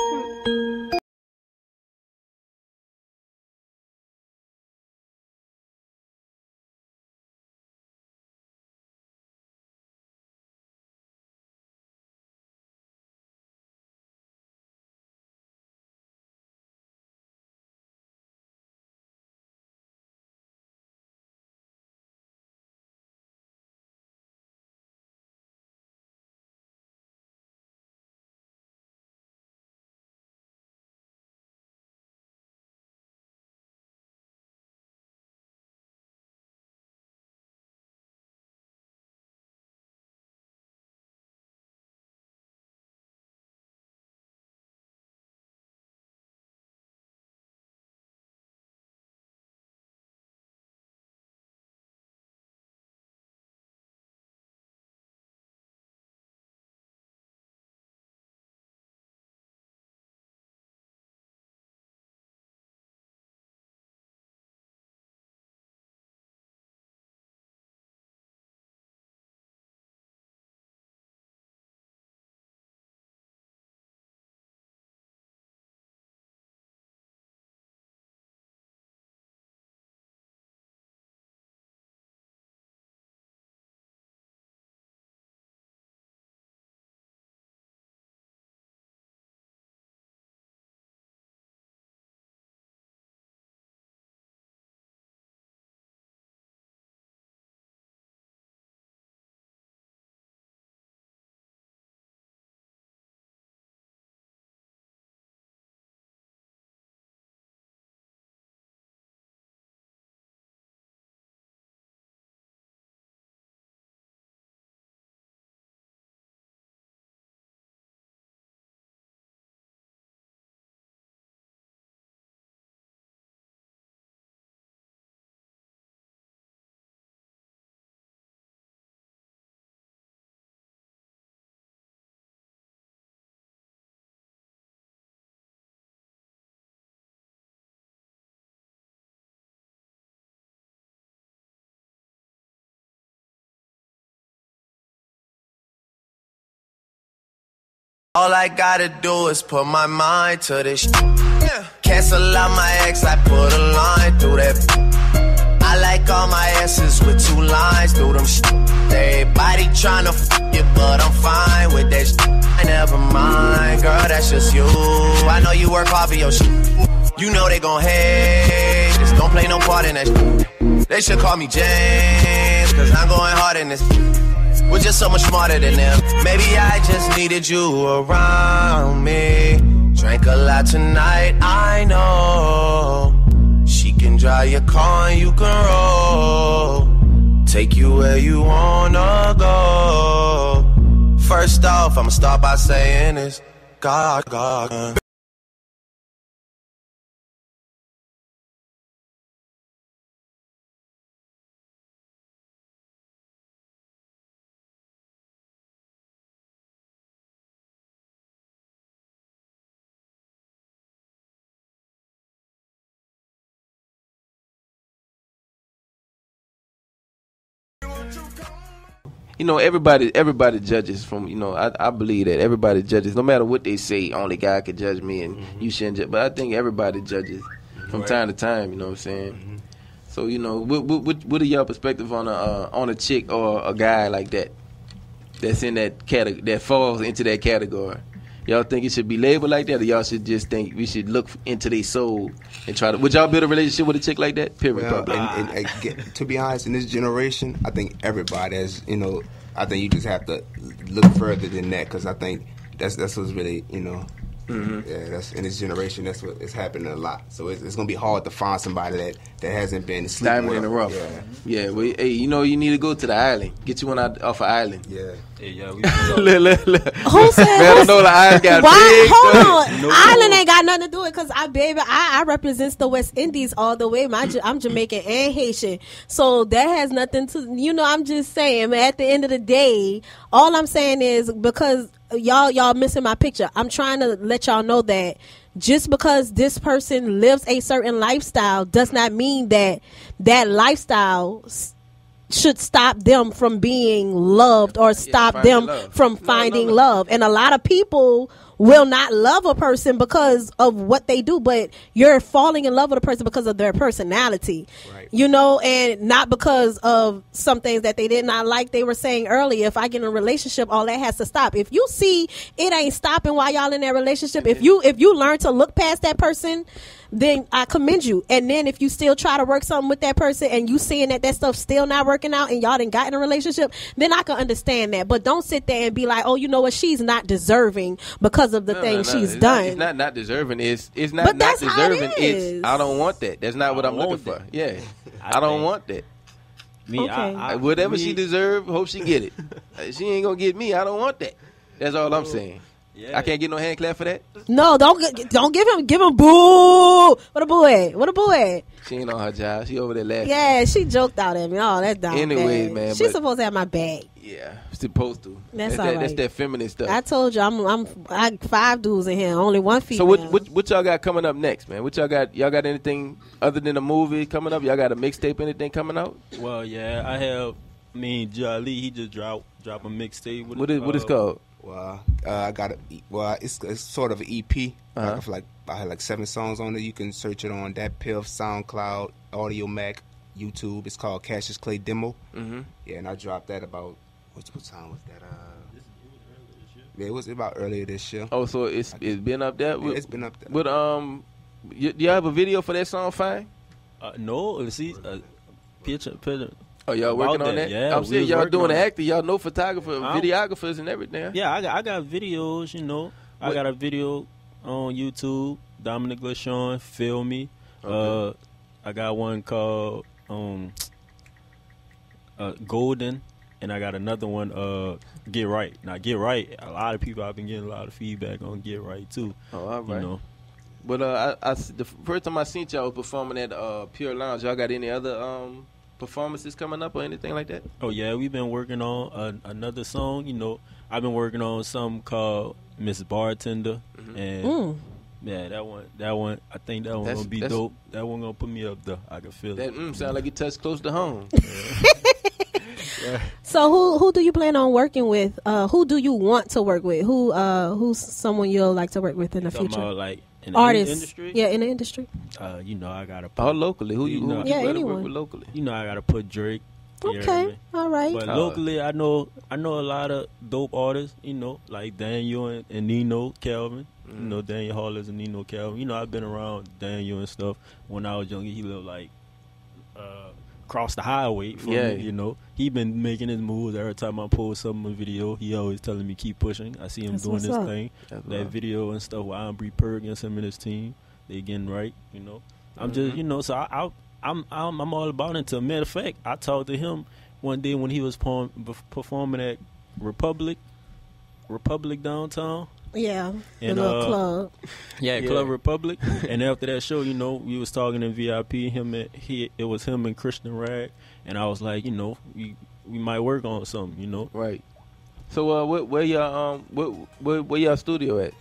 All I gotta do is put my mind to this shit. Cancel out my ex, I put a line through that. I like all my S's with 2 lines through them shit. Everybody tryna f you, but I'm fine with that shit. Never mind, girl, that's just you. I know you work hard for your shit. You know they gon' hate. Just don't play no part in that shit. They should call me James, cause I'm going hard in this. We're just so much smarter than them. Maybe I just needed you around me. Drank a lot tonight, I know. She can drive your car and you can roll. Take you where you wanna go. First off, I'ma start by saying this. God. You know, everybody judges from, you know, I believe that everybody judges, no matter what they say, only God can judge me and you shouldn't judge. But I think everybody judges from time to time, you know what I'm saying? So, you know, what are your perspective on a chick or a guy like that, that's in that category, that falls into that category? Y'all think it should be labeled like that, or y'all should just think we should look into their soul and try to? Would y'all build a relationship with a chick like that? Period. Well, and to be honest, in this generation, I think everybody has, you know, I think you just have to look further than that, because I think that's what's really, you know, yeah, that's in this generation. That's what is happening a lot. So it's gonna be hard to find somebody that hasn't been diamond in the rough. Yeah. Well, hey, you know, you need to go to the island. Get you one off an island. Yeah. Hey, yeah. Who said? Man, I know the island got big. Hold on. Island ain't got nothing to do with it, because I represent the West Indies all the way. I'm Jamaican and Haitian, so that has nothing to. You know, I'm just saying. At the end of the day, all I'm saying is, because y'all missing my picture. I'm trying to let y'all know that just because this person lives a certain lifestyle does not mean that that lifestyle should stop them from being loved or stop them from finding love. And a lot of people will not love a person because of what they do, but you're falling in love with a person because of their personality, you know, and not because of some things that they did not like. They were saying earlier, if I get in a relationship, all that has to stop. If you see it ain't stopping while y'all in that relationship, if you learn to look past that person, then I commend you. And then if you still try to work something with that person and you seeing that stuff's still not working out and y'all done got in a relationship, then I can understand that. But don't sit there and be like, oh, you know what, she's not deserving because of the things she's done. It's not deserving. It's not deserving. It's I don't want that. That's not what I'm looking for. Yeah. I don't want that. Me, okay. Whatever she deserve, hope she get it. She ain't gonna get me. I don't want that. That's all I'm saying. Yeah. I can't get no hand clap for that. No, don't give him boo. What a boo at? She ain't on her job. She over there laughing. Yeah, she joked out at me. Oh, that's dumb. Anyways, man, she's supposed to have my back. Yeah, supposed to. That's all right. That's that feminine stuff. I told you, I got 5 dudes in here, only 1 female. So what y'all got coming up next, man? What y'all got? Y'all got anything other than a movie coming up? Y'all got a mixtape? Anything coming out? Well, yeah, I have. Jali, he just drop a mixtape. What is called? Well, I got it. Well, it's sort of an EP. I had like 7 songs on it. You can search it on that Piff, SoundCloud, Audio Mac, YouTube. It's called Cassius Clay Demo. Yeah, and I dropped that about what time was that? Yeah, it was about earlier this year. Oh, so it's been up there. Yeah, it's been up there. But you have a video for that song, Fine? No. See, picture. Oh, y'all working on that? Yeah, I'm saying y'all doing the acting. Y'all know photographers, videographers, and everything. Yeah, I got videos. You know, I got a video on YouTube. Dominic LaShawn, Feel Me. Okay. I got one called Golden, and I got another one, Get Right. Now, Get Right. A lot of people, I've been getting a lot of feedback on Get Right too. Oh, all right. You know. But the first time I seen y'all was performing at Pure Lounge. Y'all got any other performances coming up or anything like that? Oh yeah, we've been working on another song. You know, I've been working on something called Miss Bartender, and yeah, that one, I think that one gonna be dope. That one gonna put me up there. I can feel that. It. Sound like it touched close to home. So who do you plan on working with? Who do you want to work with? Who's someone you'll like to work with in the future? About, like, in the artists, industry? Yeah, in the industry. You know, I gotta put locally. Who you anyone. work with locally? You know, I gotta put Drake. Okay, all right. But locally, I know a lot of dope artists. You know, like Daniel and Nino Calvin. You know, Daniel Hollers and Nino Calvin. You know, I've been around Daniel and stuff when I was younger. He lived like across the highway from me, you know. He been making his moves. Every time I post something on video, he always telling me keep pushing. I see him doing this thing. That video and stuff with Aubrey Perkins, him and his team, they getting right, you know. I'm just, you know, so I'm all about it. As a matter of fact, I talked to him one day when he was performing at Republic downtown. Yeah, and, the little club. Yeah, Club Republic. And after that show, you know, we was talking in VIP. It was him and Christian Rag, and I was like, you know, we might work on something, you know. Right. So where y'all studio at?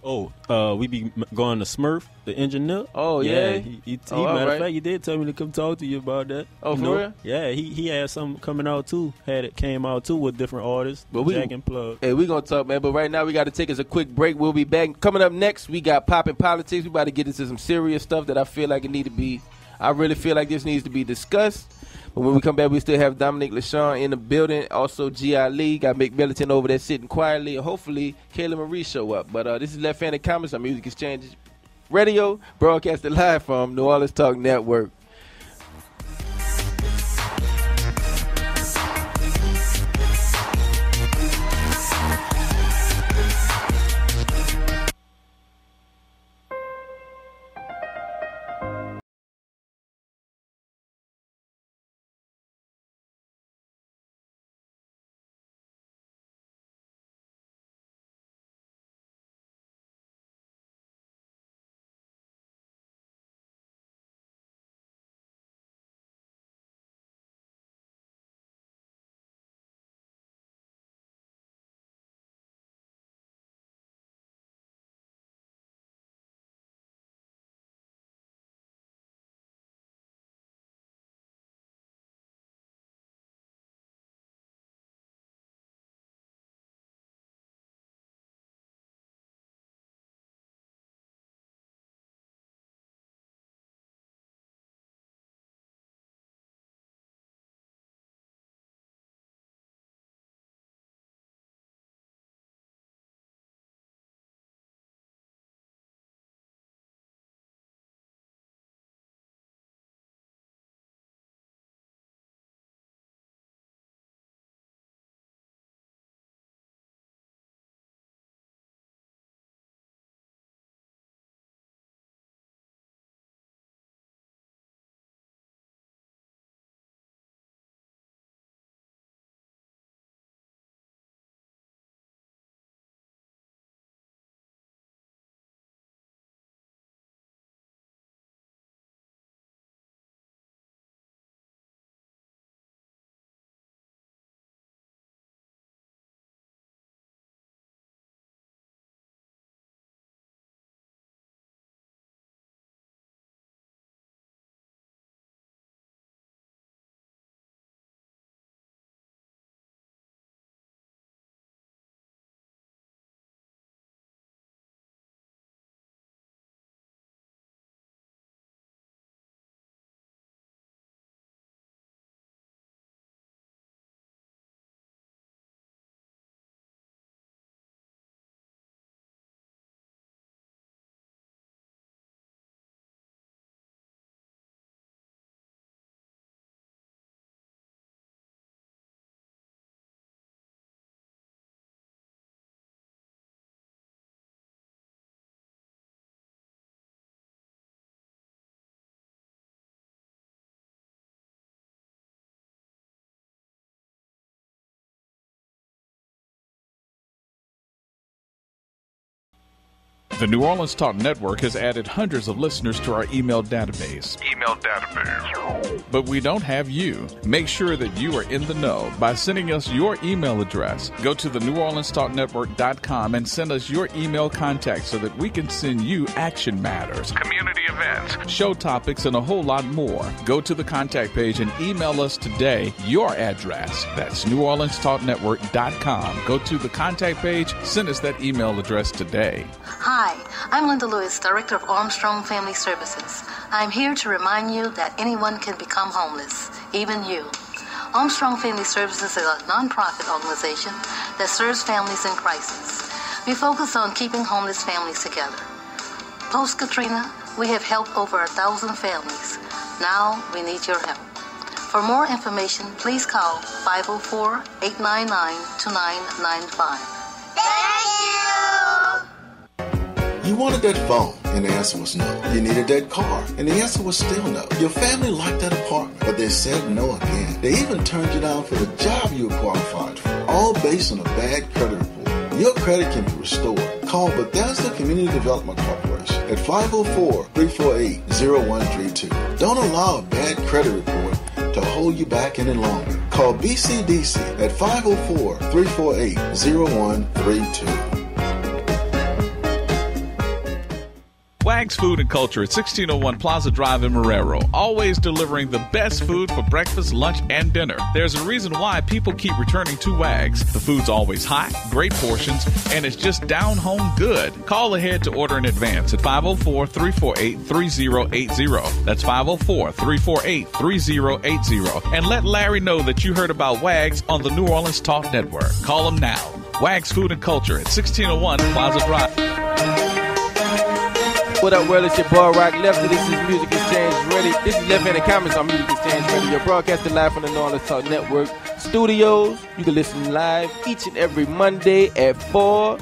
Oh, we be going to Smurf, the engineer. Oh yeah. He matter of fact, he did tell me to come talk to you about that. Oh, for real? Yeah, he had something coming out too. Came out too with different artists. But Jack and Plug. Hey, we gonna talk, man. But right now we got to take us a quick break. We'll be back. Coming up next, we got Poppin' Politics. We about to get into some serious stuff that I feel like it need to be. I really feel like this needs to be discussed. But when we come back, we still have Dominique LaShawn in the building. Also, G.I. Lee. Got Mick Middleton over there sitting quietly. And hopefully, Kayla Marie show up. But this is Left Handed Comments on Music Exchange Radio, broadcasted live from New Orleans Talk Network. The New Orleans Talk Network has added hundreds of listeners to our email database. But we don't have you. Make sure that you are in the know by sending us your email address. Go to the NewOrleansTalkNetwork.com and send us your email contact so that we can send you action matters, community events, show topics, and a whole lot more. Go to the contact page and email us today your address. That's NewOrleansTalkNetwork.com. Go to the contact page, send us that email address today. Hi, I'm Linda Lewis, Director of Armstrong Family Services. I'm here to remind you that anyone can become homeless, even you. Armstrong Family Services is a nonprofit organization that serves families in crisis. We focus on keeping homeless families together. Post-Katrina, we have helped over 1,000 families. Now we need your help. For more information, please call 504-899-2995. Thank you! You wanted that phone, and the answer was no. You needed that car, and the answer was still no. Your family liked that apartment, but they said no again. They even turned you down for the job you were qualified for, all based on a bad credit report. Your credit can be restored. Call Bethesda Community Development Corporation at 504-348-0132. Don't allow a bad credit report to hold you back any longer. Call BCDC at 504-348-0132. Wags Food and Culture at 1601 Plaza Drive in Marrero, always delivering the best food for breakfast, lunch, and dinner. There's a reason why people keep returning to Wags. The food's always hot, great portions, and it's just down-home good. Call ahead to order in advance at 504-348-3080. That's 504-348-3080. And let Larry know that you heard about Wags on the New Orleans Talk Network. Call him now. Wags Food and Culture at 1601 Plaza Drive. What up, world? It's your boy Rock Lefty. This is Music Exchange Radio. This is Left Handed Comments on Music Exchange Radio. Broadcasting live from the New Orleans Talk Network studios. You can listen live each and every Monday at 4.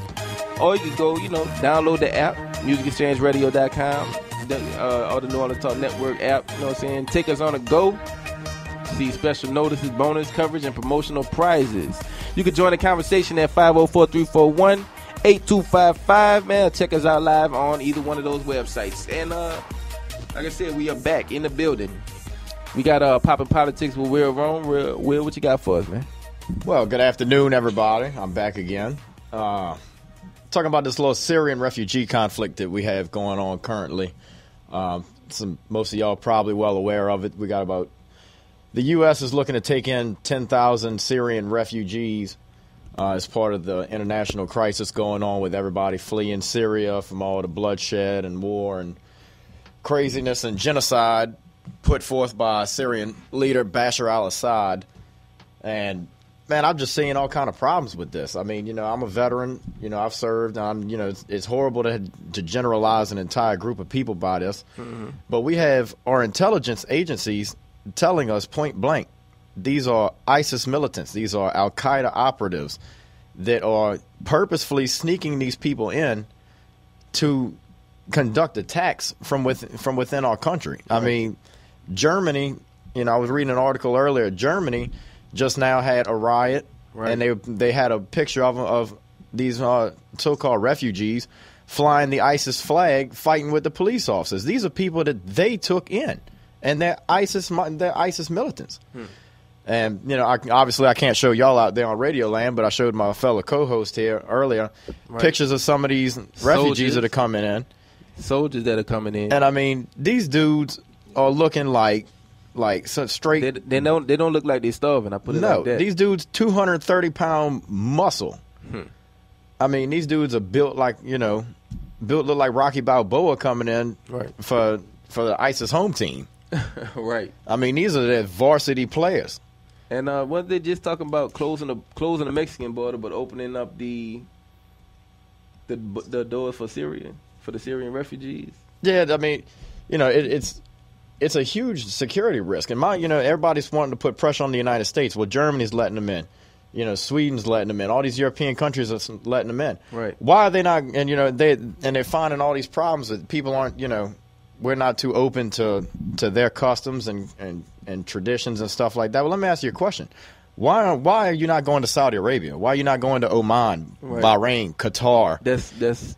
Or you can go, download the app, musicexchangeradio.com, or the New Orleans Talk Network app. You know what I'm saying? Take us on a go. See special notices, bonus coverage, and promotional prizes. You can join the conversation at 504-341-8255, man. Check us out live on either one of those websites. And like I said, we are back in the building. We got Poppin' Politics with Will Rome. Will, what you got for us, man? Well, good afternoon, everybody. I'm back again. Talking about this little Syrian refugee conflict that we have going on currently. Most of y'all probably well aware of it. We got about the U.S. is looking to take in 10,000 Syrian refugees as part of the international crisis going on with everybody fleeing Syria from all the bloodshed and war and craziness and genocide put forth by Syrian leader Bashar al-Assad. And, man, I'm just seeing all kind of problems with this. I mean, I'm a veteran. I've served. It's horrible to generalize an entire group of people by this. Mm-hmm. But we have our intelligence agencies telling us point blank, these are ISIS militants. These are al-Qaeda operatives that are purposefully sneaking these people in to conduct attacks from within our country. Right. I mean, Germany, I was reading an article earlier. Germany just now had a riot, right, and they had a picture of these so-called refugees flying the ISIS flag, fighting with the police officers. These are people that they took in, and they're ISIS militants. And, obviously I can't show y'all out there on Radio Land, but I showed my fellow co-host here earlier pictures of some of these refugees that are coming in. Soldiers that are coming in. And, I mean, these dudes are looking like some straight. They don't look like they're starving. I put it like that. No, these dudes 230-pound muscle. I mean, these dudes are built look like Rocky Balboa coming in for the ISIS home team. Right. I mean, these are their varsity players. And weren't they just talking about closing the Mexican border, but opening up the doors for the Syrian refugees? Yeah, I mean, it's a huge security risk. And everybody's wanting to put pressure on the United States. Well, Germany's letting them in. Sweden's letting them in. All these European countries are letting them in. Right. Why are they not? And they're finding all these problems that people aren't. We're not too open to their customs and traditions and stuff like that. Well, let me ask you a question. Why are you not going to Saudi Arabia? Why are you not going to Oman, Bahrain, Qatar? That's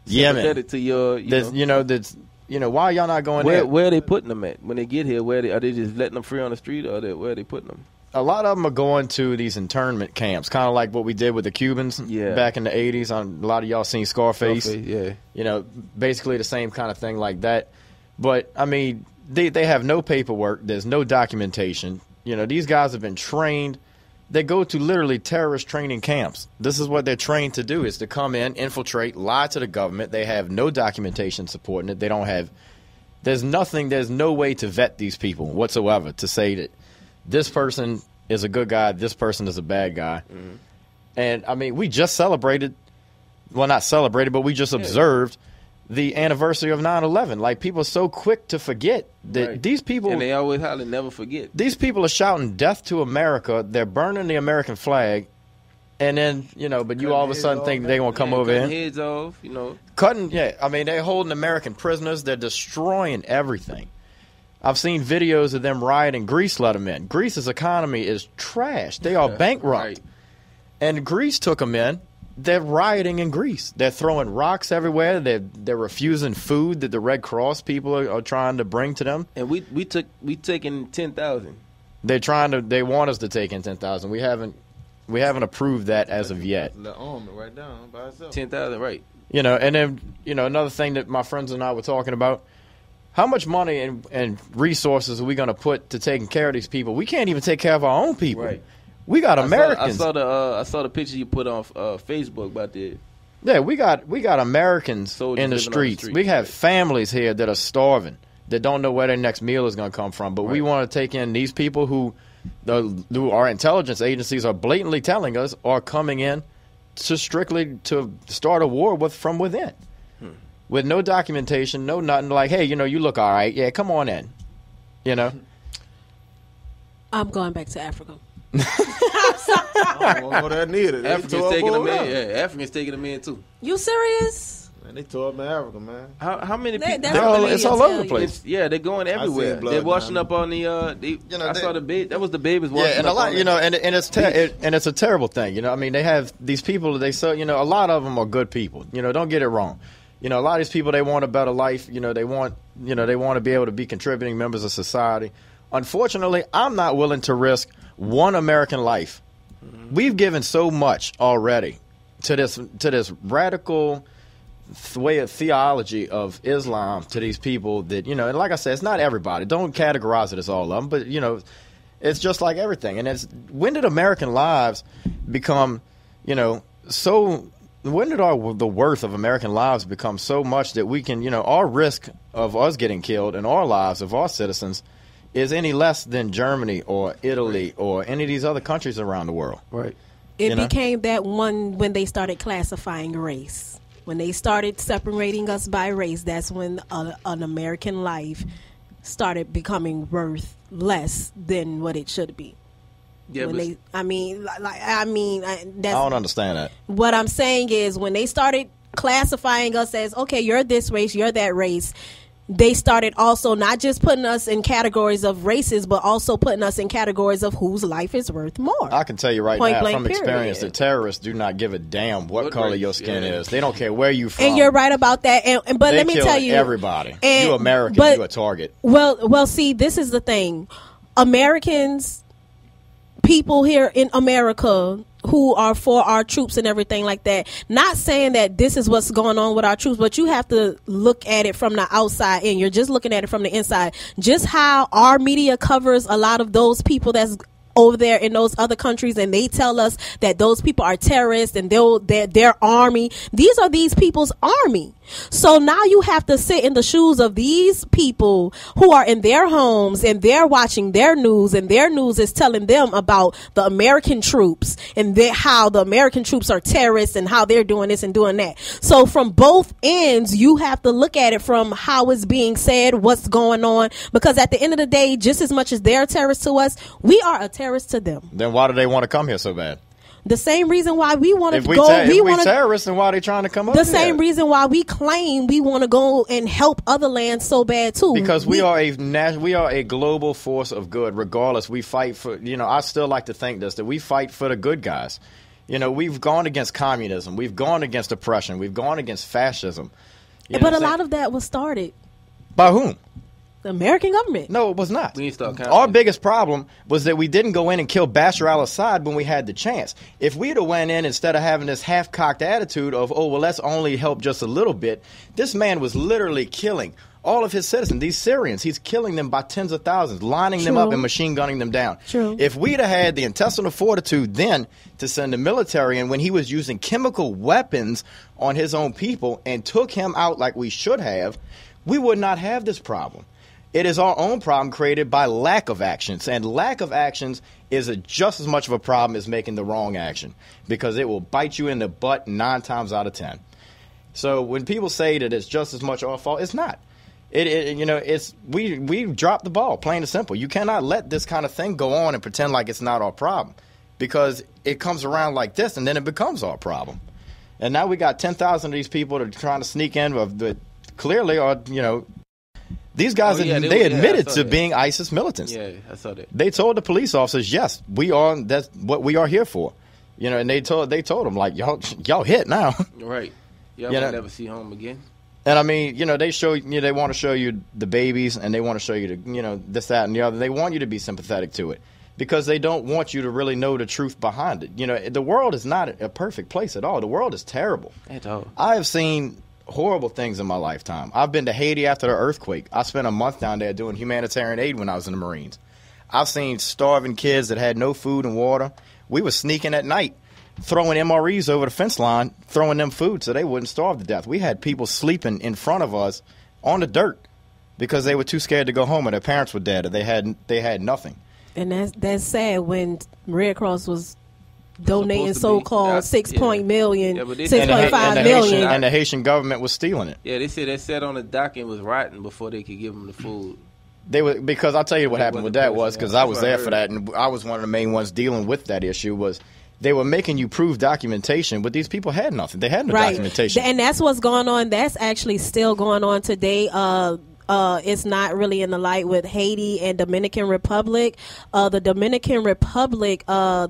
Yemen. sympathetic to your. Why are y'all not going there? Where are they putting them at when they get here? Are they just letting them free on the street, or where are they putting them? A lot of them are going to these internment camps, kind of like what we did with the Cubans back in the 80s. A lot of y'all seen Scarface. Basically the same kind of thing like that. But, I mean, they have no paperwork. There's no documentation. These guys have been trained. They go to literally terrorist training camps. This is what they're trained to do, is to come in, infiltrate, lie to the government. They have no documentation supporting it. There's no way to vet these people whatsoever to say that this person is a good guy, this person is a bad guy. Mm-hmm. And, I mean, we just celebrated, well, not celebrated, but we just observed the anniversary of 9/11. Like, people are so quick to forget that these people... And they always holler, never forget. These people are shouting death to America. They're burning the American flag. And then, but you all of a sudden think they're going to come over here. Cutting heads off, Cutting, I mean, they're holding American prisoners. They're destroying everything. I've seen videos of them rioting. Greece let them in. Greece's economy is trash. They are bankrupt. Right. And Greece took them in. They're rioting in Greece. They're throwing rocks everywhere. They're refusing food that the Red Cross people are trying to bring to them. And we taking 10,000. They want us to take in 10,000. We haven't approved that as of yet. The army right down by itself. 10,000, right? And then another thing that my friends and I were talking about. How much money and resources are we going to put to taking care of these people? We can't even take care of our own people. Right. We got Americans. I saw the picture you put on Facebook about the. Yeah, we got Americans in the streets. We have families here that are starving, that don't know where their next meal is going to come from. But we want to take in these people who our intelligence agencies are blatantly telling us are coming in to strictly to start a war from within. With no documentation, no nothing. Like, hey, you look all right. Yeah, come on in. I'm going back to Africa. I don't know that neither. Africans taking them in. Yeah, Africans taking them in too. You serious? Man, they tore up in Africa, man. How many people? It's all over the place. They're going everywhere. They're washing up on the. I saw the baby. That was the babies washing up. And a lot, and it's a terrible thing. I mean, they have these people. A lot of them are good people. Don't get it wrong. A lot of these people, they want a better life. They want to be able to be contributing members of society. Unfortunately, I'm not willing to risk one American life. Mm-hmm. We've given so much already to this radical way of theology of Islam to these people that, and like I said, it's not everybody. Don't categorize it as all of them, but, it's just like everything. And when did American lives become, so... When did the worth of American lives become so much that we can, our risk of us getting killed and our lives of our citizens is any less than Germany or Italy or any of these other countries around the world? Right. It became that one when they started classifying race. When they started separating us by race, that's when an American life started becoming worth less than what it should be. Yeah, that's, I don't understand that. What I'm saying is when they started classifying us as, okay, you're this race, you're that race, they started also not just putting us in categories of races, but also putting us in categories of whose life is worth more. I can tell you right now from experience that terrorists do not give a damn what color your skin is. They don't care where you from. And you're right about that. But let me tell you, everybody. You American, you a target. Well, see, this is the thing. Americans, people here in America who are for our troops and everything like that, not saying that this is what's going on with our troops, but you have to look at it from the outside in. You're just looking at it from the inside. Just how our media covers a lot of those people that's over there in those other countries, and they tell us that those people are terrorists and their army. These are these people's army. So now you have to sit in the shoes of these people who are in their homes and they're watching their news, and their news is telling them about the American troops and how the American troops are terrorists and how they're doing this and doing that. So from both ends, you have to look at it from how it's being said, what's going on, because at the end of the day, just as much as they're terrorists to us, we are a terrorist to them. Then why do they want to come here so bad? The same reason why we want to If we go. terrorists, then why are they trying to come up? The same reason why we claim we want to go and help other lands so bad too. Because we are a global force of good. Regardless, we fight for. I still like to think that we fight for the good guys. We've gone against communism. We've gone against oppression. We've gone against fascism. But a lot of that was started by whom? The American government. No, it was not. We need to start counting. Our biggest problem was that we didn't go in and kill Bashar al-Assad when we had the chance. If we'd have went in instead of having this half-cocked attitude of, let's only help just a little bit, this man was literally killing all of his citizens, these Syrians. He's killing them by tens of thousands, lining them up and machine gunning them down. True. If we'd have had the intestinal fortitude then to send the military in when he was using chemical weapons on his own people and took him out like we should have, we would not have this problem. It is our own problem created by lack of actions, and lack of actions is just as much of a problem as making the wrong action, because it will bite you in the butt 9 times out of 10. So when people say that it's just as much our fault, it's not. We dropped the ball, plain and simple. You cannot let this kind of thing go on and pretend like it's not our problem, because it comes around like this, and then it becomes our problem. And now we got 10,000 of these people that are trying to sneak in, that clearly are, these guys, they admitted to being ISIS militants. Yeah, I saw that. They told the police officers, yes, that's what we are here for. And they told them, like, y'all hit now. Right. Y'all will never see home again. And I mean, they want to show you the babies, and they want to show you this, that, and the other. They want you to be sympathetic to it, because they don't want you to really know the truth behind it. The world is not a perfect place at all. The world is terrible. At all. I have seen horrible things in my lifetime. I've been to Haiti after the earthquake. I spent a month down there doing humanitarian aid when I was in the Marines. I've seen starving kids that had no food and water. We were sneaking at night, throwing MREs over the fence line, throwing them food so they wouldn't starve to death. We had people sleeping in front of us on the dirt because they were too scared to go home, and their parents were dead, or they had nothing. And that's sad when Red Cross was donating so-called 6.5 million. And the Haitian government was stealing it. Yeah, they said they sat on the dock and was rotting before they could give them the food. Because I'll tell you what happened with that was, because I was there for that, and I was one of the main ones dealing with that issue, was they were making you prove documentation, but these people had nothing. They had no documentation. And that's what's going on. That's actually still going on today. It's not really in the light with Haiti and Dominican Republic. The Dominican Republic, I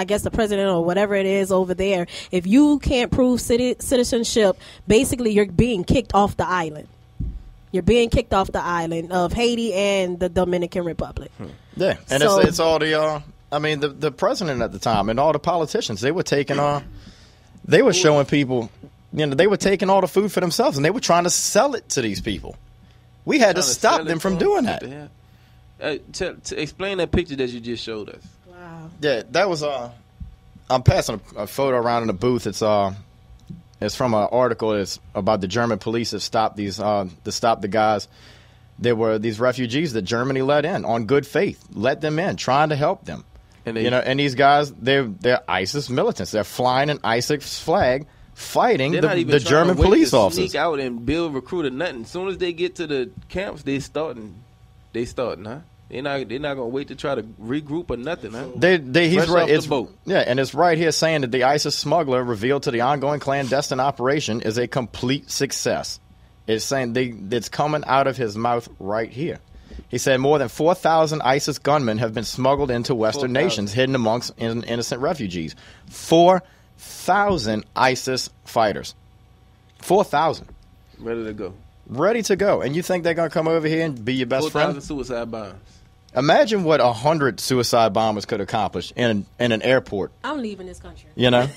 guess the president or whatever it is over there, if you can't prove citizenship, basically you're being kicked off the island. You're being kicked off the island of Haiti and the Dominican Republic. Yeah, and it's all the president at the time and all the politicians, they were taking they were showing people, they were taking all the food for themselves, and they were trying to sell it to these people. We had to stop them from doing that. Explain that picture that you just showed us. Wow. Yeah, that was I'm passing a photo around in the booth. It's from an article. It's about the German police that stopped the guys. There were these refugees that Germany let in on good faith, let them in, trying to help them. And and these guys, they're ISIS militants. They're flying an ISIS flag, fiting the German police officers. Sneak out and build, recruit, or nothing. As soon as they get to the camps, they starting, huh? They're not gonna wait to try to regroup or nothing, huh? He's right. It's, yeah, and it's right here saying that the ISIS smuggler revealed to the ongoing clandestine operation is a complete success. It's saying it's coming out of his mouth right here. He said more than 4,000 ISIS gunmen have been smuggled into Western nations, hidden amongst innocent refugees. 4,000 ISIS fighters. 4,000. Ready to go. Ready to go. And you think they're going to come over here and be your best friend? 4,000 suicide bombs. Imagine what 100 suicide bombers could accomplish in an airport. I'm leaving this country. I'm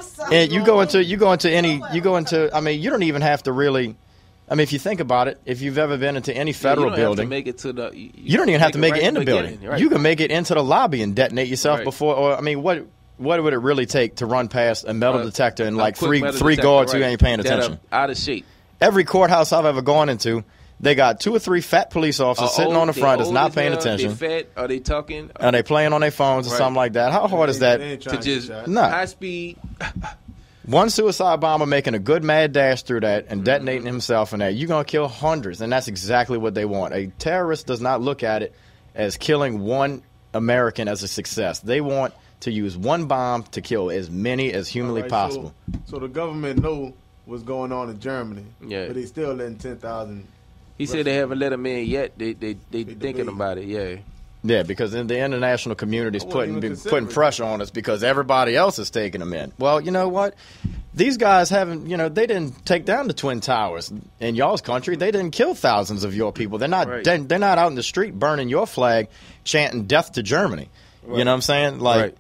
sorry. And you go into you don't even have to really. If you think about it, if you've ever been into any federal building, you don't even have to make it in the building. Right. You can make it into the lobby and detonate yourself before. Or what would it really take to run past a metal detector and like three guards who ain't paying attention? Out of shape. Every courthouse I've ever gone into, they got 2 or 3 fat police officers sitting on the front that's not paying attention. They fat? Are they talking? Are they playing on their phones or something like that? How hard is that to just high speed? One suicide bomber making a good mad dash through that and detonating himself in that. You're going to kill hundreds, and that's exactly what they want. A terrorist does not look at it as killing one American as a success. They want to use one bomb to kill as many as humanly possible. So the government know what's going on in Germany, Yeah. but they still letting 10,000. He said they haven't let them in yet. They thinking about it. Yeah. Yeah, because the international community is putting pressure on us because everybody else is taking them in. Well, you know what? These guys haven't, they didn't take down the Twin Towers in y'all's country. They didn't kill thousands of your people. They're not they're not out in the street burning your flag, chanting death to Germany. Right. You know what I'm saying? Like,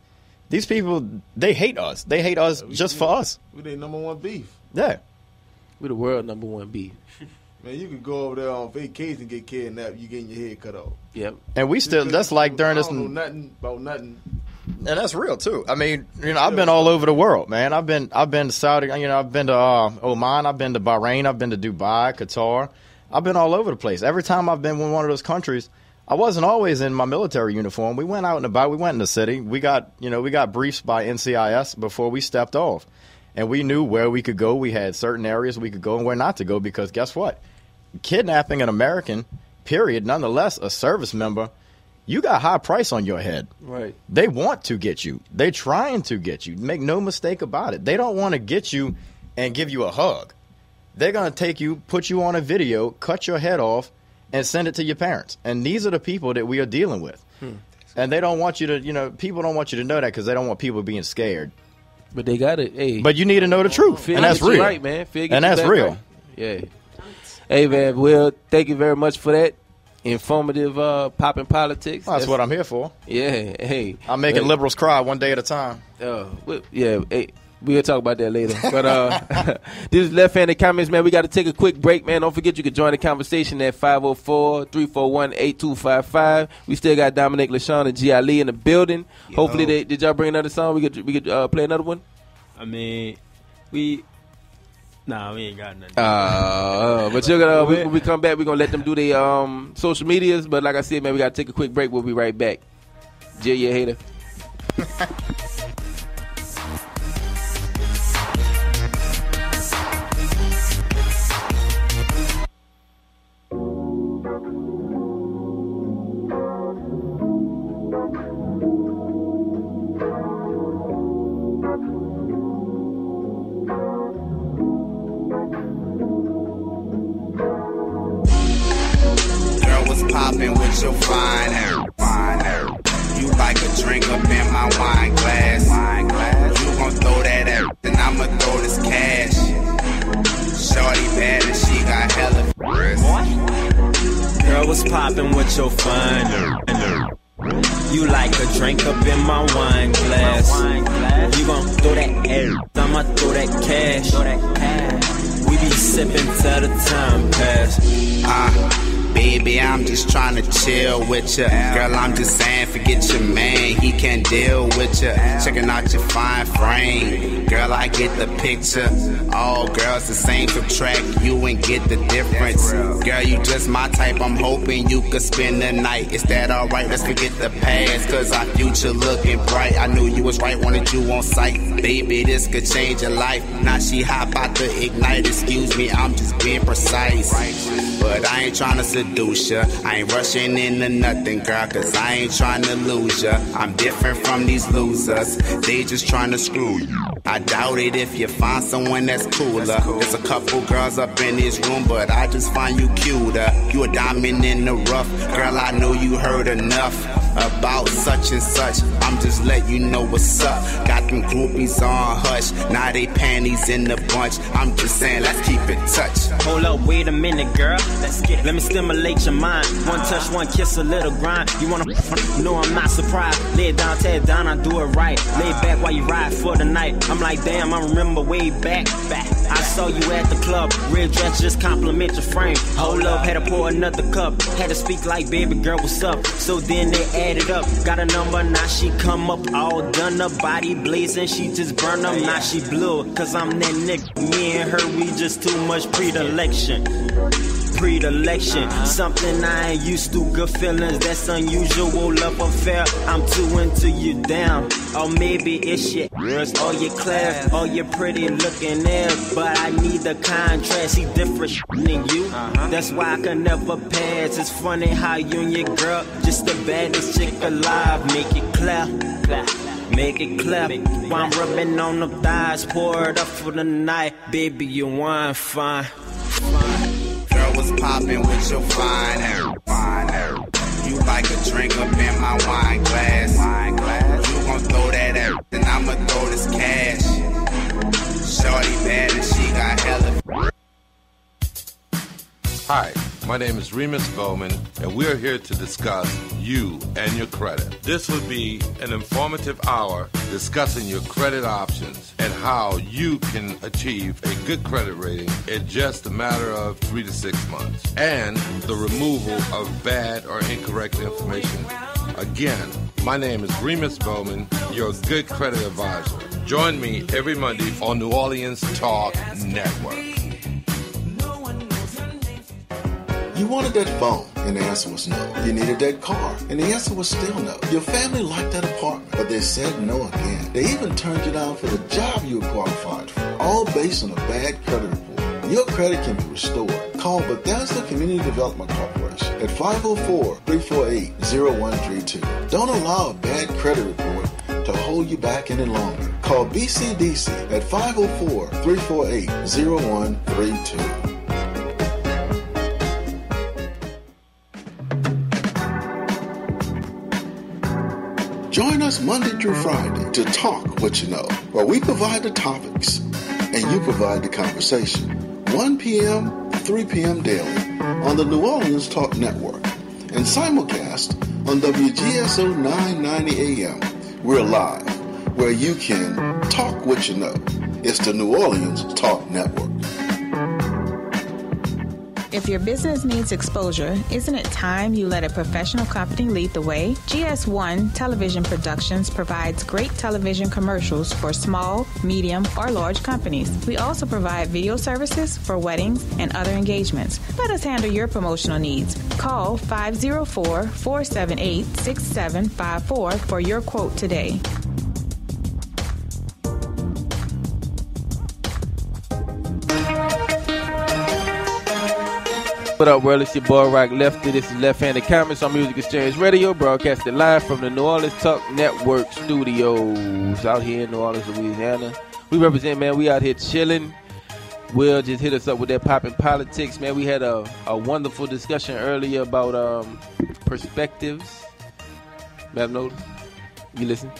these people, they hate us. They hate us just for us. We their number one beef. Yeah. We're the world number one beef. Man, you could go over there on vacation and get kidnapped. You getting your head cut off. Yep. And we still, that's like during this. I don't know nothing about nothing. And that's real too. I mean, I've been all over the world, man. I've been to Saudi. I've been to Oman. I've been to Bahrain. I've been to Dubai, Qatar. I've been all over the place. Every time I've been in one of those countries, I wasn't always in my military uniform. We went out and about. We went in the city. We got briefs by NCIS before we stepped off, and we knew where we could go. We had certain areas we could go and where not to go because guess what? Kidnapping an American, period, nonetheless a service member, you got high price on your head. Right. They want to get you. They're trying to get you. Make no mistake about it. They don't want to get you and give you a hug. They're going to take you, put you on a video, cut your head off, and send it to your parents. And these are the people that we are dealing with. And they don't want you to, people don't want you to know that because they don't want people being scared. But they got it. Hey. But you need to know the truth. And that's real. Right, man. And that's real. Right. Yeah. Hey, man, Will, thank you very much for that informative popping politics. That's what I'm here for. Yeah, hey. I'm making liberals cry one day at a time. Yeah, hey, we'll talk about that later. But this is Left-Handed Comments, man. We got to take a quick break, man. Don't forget you can join the conversation at 504-341-8255. We still got Dominic LaShawn and G. Ali in the building. Yo. Hopefully, did y'all bring another song? We could play another one? I mean, Nah, we ain't got nothing. But you're gonna when we come back, we're gonna let them do their social medias. But like I said, man, we gotta take a quick break. We'll be right back. Jay, you a hater. Popping with your fine hair. You like a drink up in my wine glass. You gon' throw that out, then I'ma throw this cash. Shorty bad and she got hella breasts. Girl, what's popping with your fine hair? You like a drink up in my wine glass. You gon' throw that air, I'ma throw that cash. We be sipping till the time pass. Baby, I'm just trying to chill with ya. Girl, I'm just saying, forget your man, he can't deal with ya. Checking out your fine frame. Girl, I get the picture. All girls the same, subtract you and get the difference. Girl, you just my type, I'm hoping you could spend the night. Is that alright? Let's forget the past, cause our future looking bright. I knew you was right, wanted you on sight. Baby, this could change your life. Now she hop out the ignite, excuse me, I'm just being precise. But I ain't trying to seduce ya. I ain't rushing into nothing, girl, cause I ain't trying to lose ya. I'm different from these losers. They just trying to screw you. I doubt it if you find someone that's cooler. There's a couple girls up in this room, but I just find you cuter. You a diamond in the rough. Girl, I know you heard enough about such and such. I'm just letting you know what's up. Got them groupies on hush. Now they panties in the bunch. I'm just saying, let's keep in touch. Hold up, wait a minute, girl. Let me stimulate your mind. One touch, one kiss, a little grind. You wanna no, I'm not surprised. Lay it down, tear it down, I do it right. Lay back while you ride for the night. I'm like, damn, I remember way back. I saw you at the club. Red dress just compliment your frame. Hold up, had to pour another cup. Had to speak like, baby girl, what's up? So then they added up. Got a number, now she come up all done up. Body blazing, she just burn up. Now she blew it, cause I'm that nigga. Me and her, we just too much predilection. Something I ain't used to. Good feelings, that's unusual. Love affair, I'm too into you down. Or maybe it's your ears, or your class, or your pretty looking ass. But I need the contrast, he different than you. That's why I can never pass. It's funny how you and your girl, just the baddest chick alive. Make it clear. make it clap. While I'm rubbing on the thighs, pour it up for the night. Baby, you wine fine. Girl, what's poppin' with your fine hair? You like a drink up in my wine glass. You gon' throw that air, then I'ma throw this cash. Shorty bad and she got hella. Hi, my name is Remus Bowman, and we're here to discuss you and your credit. This would be an informative hour discussing your credit options and how you can achieve a good credit rating in just a matter of 3 to 6 months, and the removal of bad or incorrect information. Again, my name is Remus Bowman, your good credit advisor. Join me every Monday on New Orleans Talk Network. You wanted that phone, and the answer was no. You needed that car, and the answer was still no. Your family liked that apartment, but they said no again. They even turned you down for the job you were qualified for, all based on a bad credit report. Your credit can be restored. Call Bethesda Community Development Corporation at 504-348-0132. Don't allow a bad credit report to hold you back any longer. Call BCDC at 504-348-0132. Join us Monday through Friday to talk what you know, where we provide the topics and you provide the conversation. 1 p.m., 3 p.m. daily on the New Orleans Talk Network and simulcast on WGSO 990 AM. We're live, where you can talk what you know. It's the New Orleans Talk Network. If your business needs exposure, isn't it time you let a professional company lead the way? GS1 Television Productions provides great television commercials for small, medium, or large companies. We also provide video services for weddings and other engagements. Let us handle your promotional needs. Call 504-478-6754 for your quote today. What up, world? It's your boy Rock Lefty. This is Left-Handed Comments on Music Exchange Radio, broadcasted live from the New Orleans Talk Network studios out here in New Orleans, Louisiana. We represent, man. We out here chilling. Will just hit us up with that poppin' politics, man. We had a wonderful discussion earlier about perspectives. Ma'am, notice? You listen?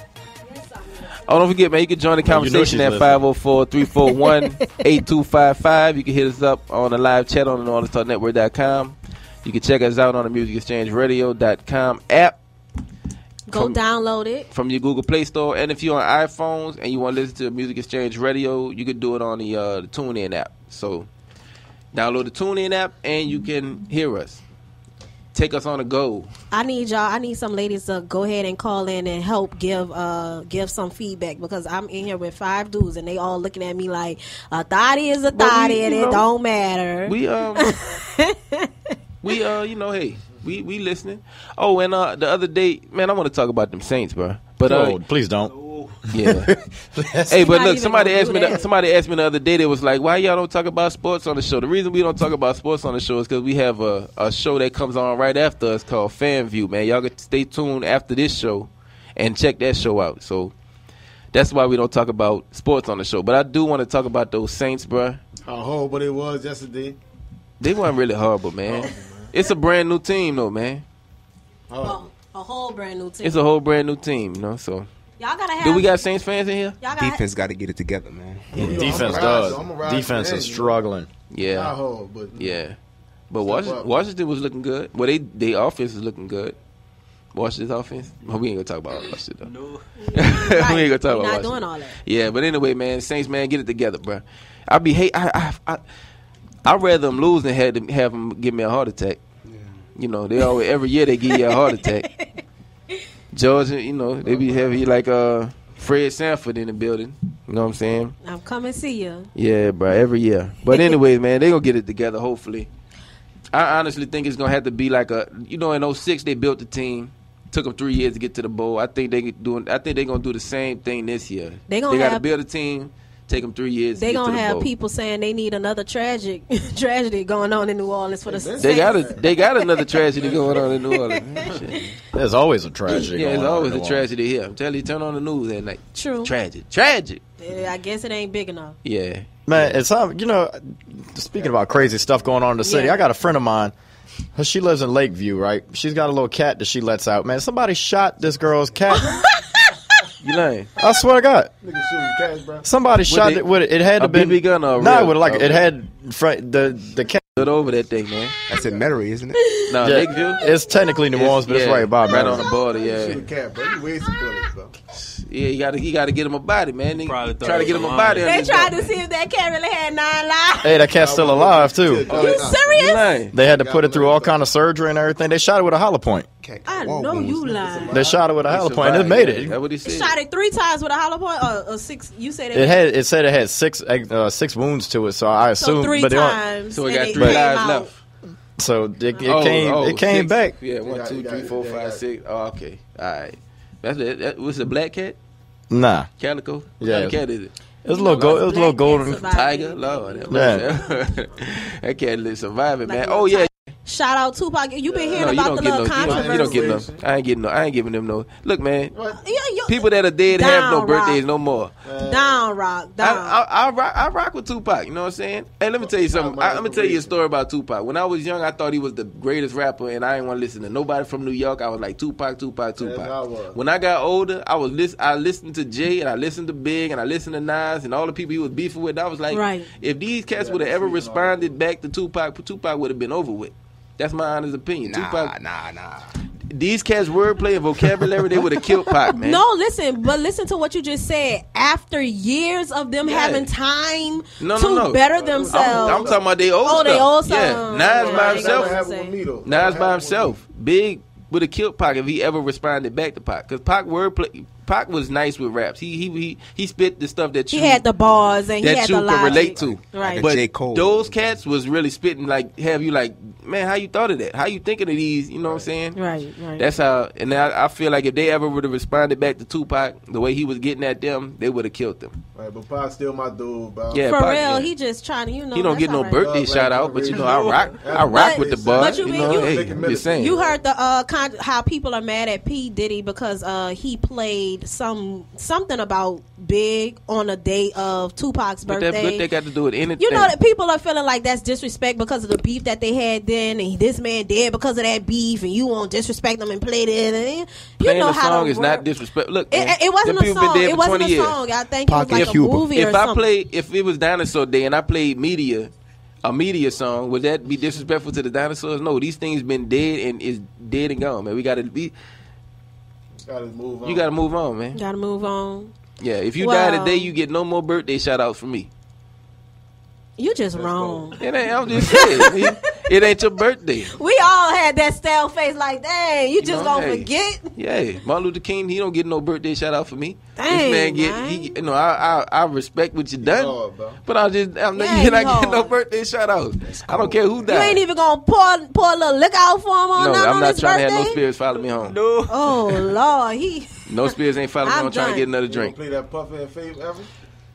Oh, don't forget, man, you can join the conversation at 504-341-8255. You can hit us up on the live chat on the NewOrleansTalkNetwork.com. You can check us out on the MusicExchangeRadio.com app. Go download it from your Google Play Store. And if you're on iPhones and you want to listen to Music Exchange Radio, you can do it on the TuneIn app. So download the TuneIn app and you can hear us. Take us on a go. I need some ladies to go ahead and call in and help give some feedback, because I'm in here with 5 dudes and they all looking at me like a thotty is a thotty and it don't matter. Hey, we listening. Oh, and the other day, man, I want to talk about them Saints, bro. But please don't. Yeah. Hey, but look, somebody asked me the other day. They was like, "Why y'all don't talk about sports on the show?" The reason we don't talk about sports on the show is because we have a show that comes on right after us called Fan View. Man, y'all get to stay tuned after this show and check that show out. So that's why we don't talk about sports on the show. But I do want to talk about those Saints, bro. How horrible it was yesterday. They weren't really horrible, man. It's a brand new team, though, man. A whole brand new team. It's a whole brand new team, you know. So. Y'all gotta have. Do we got Saints fans in here? Defense got to get it together, man. Yeah, defense does. Defense is struggling. Yeah. But Washington was looking good. Well, they offense is looking good. Washington's offense. Well, we ain't gonna talk about Washington though. No. We ain't gonna talk about Washington. Not doing all that. Yeah, but anyway, man, Saints, man, get it together, bro. I'd rather them lose than have them give me a heart attack. Yeah. You know, they always every year they give you a heart attack. Georgia, you know, they be heavy like Fred Sanford in the building. You know what I'm saying? I'm coming to see you. Yeah, bro, every year. But anyway, man, they gonna get it together, hopefully. I honestly think it's gonna have to be like in 2006 they built the team. Took them 3 years to get to the bowl. I think they're gonna do the same thing this year. They gotta build a team, Take them 3 years. They to get gonna to the have boat. people saying they need another tragedy going on in New Orleans for the. They got another tragedy going on in New Orleans. Shit. There's always a tragedy. Yeah, going there's on always in a New tragedy here. I'm telling you, turn on the news at night. True. Tragic. Yeah, I guess it ain't big enough. Yeah. Man, it's speaking about crazy stuff going on in the city, I got a friend of mine. She lives in Lakeview, right? She's got a little cat that she lets out. Man, somebody shot this girl's cat. You lying? I swear to God. Nigga shooting cats, bro. Somebody shot it with it. It had to be BB gun or no, real? with it had the cat. Get over that thing, man. That's in Metairie, isn't it? No, Yeah, Lakeview. it's technically New Orleans, but it's right by right Metairie. on the border. Yeah. Shoot a cat, bro. You wasting bullets, bro. Yeah, you gotta get him a body, man. They Probably try to get him a body. They tried to see if that cat really had 9 lives. Hey, that cat's still alive too. Are you serious? They had to put it through all kind of surgery and everything. They shot it with a hollow point. I know you lying. They shot it with a hollow point. And it made it. That's what he said. Shot it 3 times with a hollow point or 6. You said It said it had six wounds to it. So I assume, so 3 but times. So it got and 3 came lives out. left. So it came six. back. Yeah, 1, 2, 3, 4, 5, 6. Oh, okay. All right. That's it. That was a black cat? Nah. Calico? What Yeah. kind of cat is it? It was a little golden tiger. Lord, Yeah. that cat is surviving, man. Oh yeah. Shout out Tupac. You been hearing No, you about don't the get little no. controversy. You don't get no. I ain't giving them no. Look, man. People that are dead Down, have no Rock. birthdays no more. Down, Rock. Down. I rock with Tupac. You know what I'm saying? Hey, let me tell you something. Let me tell you a story about Tupac. When I was young, I thought he was the greatest rapper, and I didn't want to listen to nobody from New York. I was like Tupac. When I got older, I listened to Jay, and I listened to Big, and I listened to Nas, and all the people he was beefing with. I was like, Right. if these cats would have ever responded back to Tupac would have been over with. That's my honest opinion. Tupac, Nah. these cats' wordplay and vocabulary, they would have killed Pac, man. No, listen to what you just said. After years of them having time to better themselves. I'm talking about they old stuff. they old Yeah, stuff. Nas by Yeah, himself. Nas by himself. Big would have killed Pac if he ever responded back to Pac. Because Pac was nice with raps. He spit the stuff that he had the bars and he that had you the could logic. relate to. Right. But J. Cole. those cats was really spitting like, have you like, man, how you thought of that? How you thinking of these? You know what I'm saying? Right. That's how. And I feel like if they ever would have responded back to Tupac the way he was getting at them, they would have killed them. Right, but Pac's still my dude, bro. Yeah, For Pac, real, yeah. he just trying to, He don't that's get no all right. birthday shout out, but you know I rock with the bud. But you mean I'm just saying. You heard the how people are mad at P. Diddy because he played something about Big on a day of Tupac's birthday. What they got to do with anything? You know that people are feeling like that's disrespect because of the beef that they had then, and this man dead because of that beef, and you won't disrespect them and play this. And Playing you know a how song to is work. not disrespect. Look, man, It wasn't them a people been song. dead It for wasn't 20 a years. song. I think it was like a movie or something. If it was Dinosaur Day and I played a media song, would that be disrespectful to the dinosaurs? No, these things been dead and is dead and gone, man. We gotta be. Move on. You gotta move on, man. Gotta move on. Yeah, if you die today, you get no more birthday shout outs from me. You just wrong. It ain't. I'm just saying. It ain't your birthday. We all had that stale face like, dang, you just gonna forget? Yeah, Martin Luther King, he don't get no birthday shout out for me. Dang, this man get, I respect what you done, but I'm not getting no birthday shout out. I don't care who died. You ain't even gonna pour a little liquor out for him on I'm not his trying birthday? to have no spirits follow me home. No. Oh, Lord, No spirits ain't following me home trying to get another drink. Play that Puffy and Faith ever?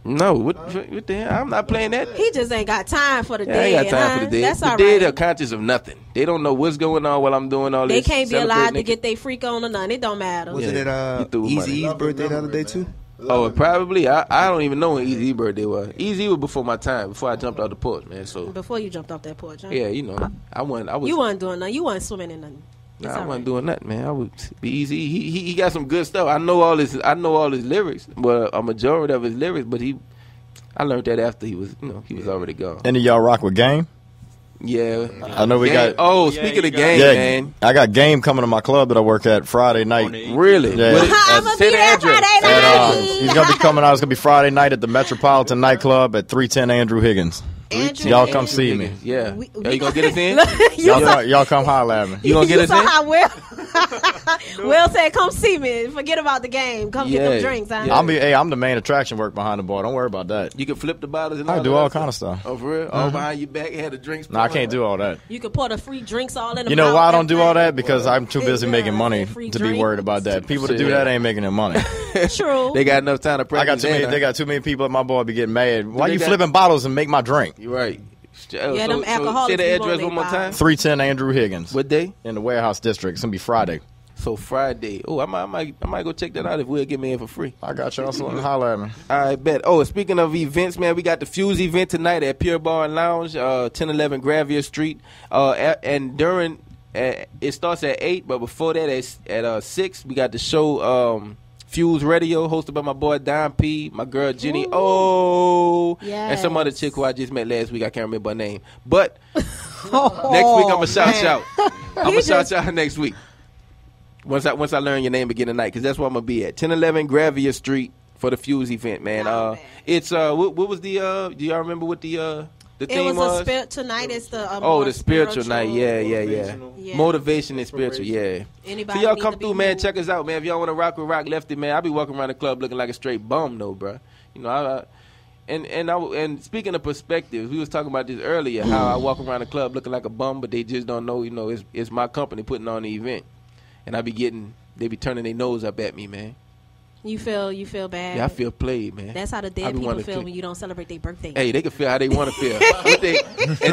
No, what the hell? I'm not playing that. He just ain't got time for the I dead. ain't got time for the dead. That's the all dead right. are conscious of nothing. They don't know what's going on while I'm doing all They this. can't be allowed to celebrating. get their freak on or nothing. It don't matter. Wasn't it Eazy-E's birthday the other day too? Oh, probably. I don't even know when Eazy birthday was. Eazy was before my time, before I jumped off the porch, man. So Before you jumped off that porch, huh? yeah, you know, I was. You wasn't doing nothing. You wasn't swimming in nothing. Nah, I wasn't doing nothing, man. I would be easy. He got some good stuff. I know all his lyrics. Well, a majority of his lyrics, but I learned that after he was already gone. Any of y'all rock with Game? Yeah, I know we got. Oh, speaking of Game, man, I got Game coming to my club that I work at Friday night. Really? Yeah. I'm gonna be there Friday night. He's gonna be coming out. It's gonna be Friday night at the Metropolitan nightclub at 310 Andrew Higgins. Y'all come see me. Yeah. You gonna get us in? Y'all come holler at me. You gonna get us in? How Will said, "Come see me. Forget about the game. Come get them drinks." Huh? I'm the main attraction work behind the bar. Don't worry about that. You can flip the bottles. And I do all kind of stuff. Oh, for real? All behind your back, had the drinks. No, I can't do all that. You can pour the free drinks all in. You know why I don't do all that? Because I'm too busy making money to be worried about that. People that do that ain't making their money. True. They got enough time to practice. They got too many people at my bar be getting mad. Why you flipping bottles and make my drink? You're right. Yeah, them alcoholics. Say the address one more time. 310 Andrew Higgins. What day? In the Warehouse District. It's gonna be Friday. So Friday. Oh, I might go check that out if Will get me in for free. I got y'all. So holler at me. I bet. Oh, speaking of events, man, we got the Fuse event tonight at Pure Bar and Lounge, 1011 Gravier Street. And during it starts at 8, but before that at 6, we got the show Fuse Radio, hosted by my boy Don P, my girl Jenny and some other chick who I just met last week. I can't remember her name. But next week I'm gonna shout out. I'm gonna shout out next week. Once I learn your name again tonight, because that's where I'm gonna be at 1011 Gravier Street for the Fuse event, man. It's what was the? Do y'all remember what the theme was? Tonight is the the spiritual night. Yeah. Motivation and spiritual. Yeah. Anybody so y'all come through, man. Check us out, man. If y'all want to rock with Rock Lefty, man, I be walking around the club looking like a straight bum, though, bro. You know, and speaking of perspectives, we was talking about this earlier. How I walk around the club looking like a bum, but they just don't know. You know, it's my company putting on the event, and they be turning their nose up at me, man. You feel bad? Yeah, I feel played, man. That's how the dead people feel when you don't celebrate their birthday. Hey, they can feel how they want to feel.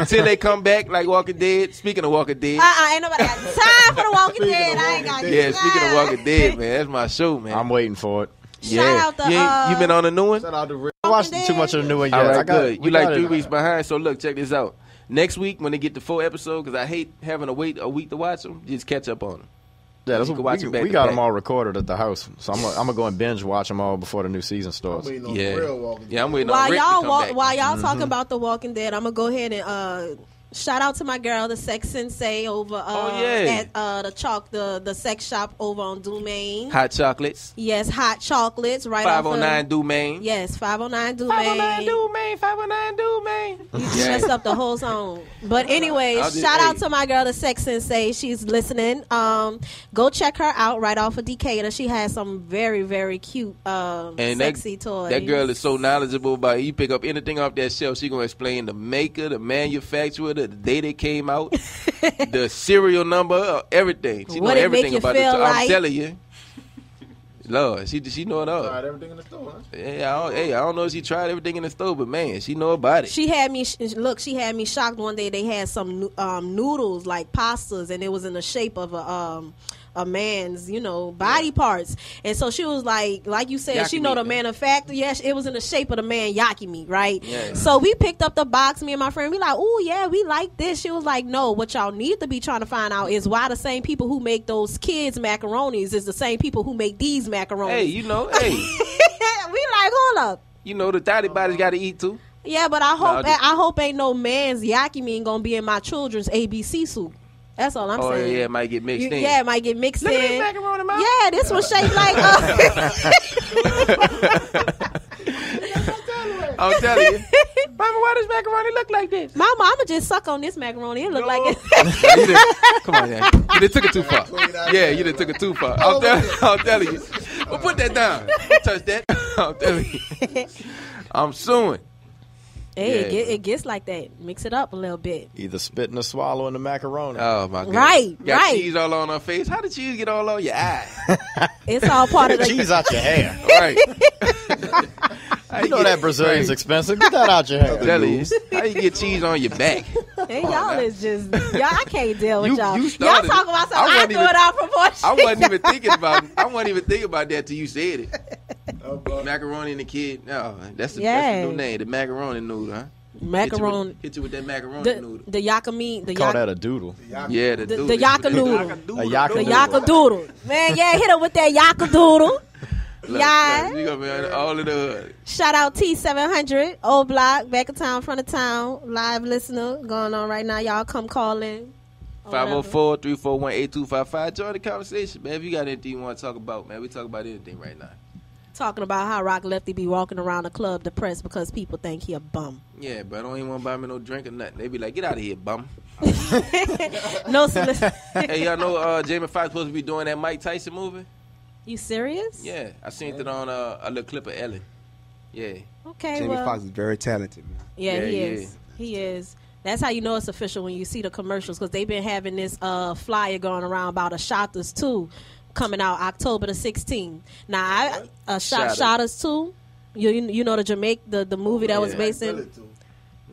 Until they come back like Walking Dead. Speaking of Walking Dead. Ain't nobody got time for the Walking Dead. I ain't got time. Yeah, speaking of Walking Dead, man, that's my show, man. I'm waiting for it. Shout out you been on the new one? Shout out to Rick. I watched too much of the new one yet. All right, good. You like 3 weeks behind, so look, check this out. Next week, when they get the full episode, because I hate having to wait a week to watch them, just catch up on them. Yeah, we got them all recorded at the house, so I'm gonna go and binge watch them all before the new season starts. I'm waiting on Rick to come back. While y'all talking about the Walking Dead, I'm gonna go ahead and shout out to my girl, the Sex Sensei over at the sex shop over on Dumaine. Hot chocolates. Yes, hot chocolates. Right 509 Dumaine. Yes, 509 Dumaine. 509 Dumaine. You messed up the whole song. But anyways, shout out to my girl, the Sex Sensei. She's listening. Go check her out right off of Decatur. She has some very, very cute sexy toys. That girl is so knowledgeable about it. You pick up anything off that shelf, she gonna explain the maker, the manufacturer, the day they came out, the serial number, everything. She know everything about it. So I'm telling you, Lord, she know it all. Tried everything in the store, huh? Yeah, I don't know if she tried everything in the store, but man, she know about it. She had me shocked one day. They had some noodles like pastas, and it was in the shape of a man's, body parts. And so she was like you said, Yaki she know meat, the manufacturer. Yes, it was in the shape of the man yaki meat, right? Yeah. So we picked up the box, me and my friend. We like, oh yeah, we like this. She was like, no, what y'all need to be trying to find out is why the same people who make those kids macaronis is the same people who make these macaronis. Hey, we like, hold up. The thotty body's got to eat too. Yeah, but I hope ain't no man's yaki meat gonna be in my children's ABC soup. That's all I'm saying. Oh, yeah, it might get mixed in. Yeah, it might get mixed in. Look at this macaroni, Mom. Yeah, this was shaped like... I'm telling you. Mama, why does macaroni look like this? Mama, I'm going to just suck on this macaroni. It look like it. Come on, yeah. You done took it too far. Yeah, you done took it too far. I'm telling you. Well, put that down. Don't touch that. I'm telling you. I'm suing. Hey, it gets like that. Mix it up a little bit. Either spitting or swallowing the macaroni. Oh, my God. Right, Got cheese all on her face. How did cheese get all on your eye? It's all part of the... Cheese out your hair. Right. You know that Brazilian's expensive. Get that out your hair. How you get cheese on your back? Hey, y'all is just... Y'all, I can't deal with y'all. Y'all talk about something I threw it out proportion. I wasn't even thinking about that till you said it. Macaroni and the kid. No, that's the new name. The macaroni noodle, huh? Macaroni. Hit you with that macaroni noodle. The yaka meat. Call that a doodle. Yeah, the doodle. The yaka noodle. A yaka the yaka doodle. Man, hit her with that yaka doodle. Yeah. You gonna be on all of the hood. Shout out T700, Old Block, back of town, front of town, live listener going on right now. Y'all come call in. 504-341-8255. Join the conversation, man. If you got anything you want to talk about, man, we talk about anything right now. talking about how Rock Lefty be walking around the club depressed because people think he a bum. Yeah, but I don't even want to buy me no drink or nothing. They be like, get out of here, bum. No solicitation. Hey, y'all know Jamie Foxx supposed to be doing that Mike Tyson movie? You serious? Yeah, I seen it on a little clip of Ellen. Yeah. Okay, Jamie Foxx is very talented, man. Yeah, he is. He is. That's how you know it's official when you see the commercials, because they've been having this flyer going around about a Shotters 2 coming out October the 16th. Now, Shotters 2, you know the movie that was based in.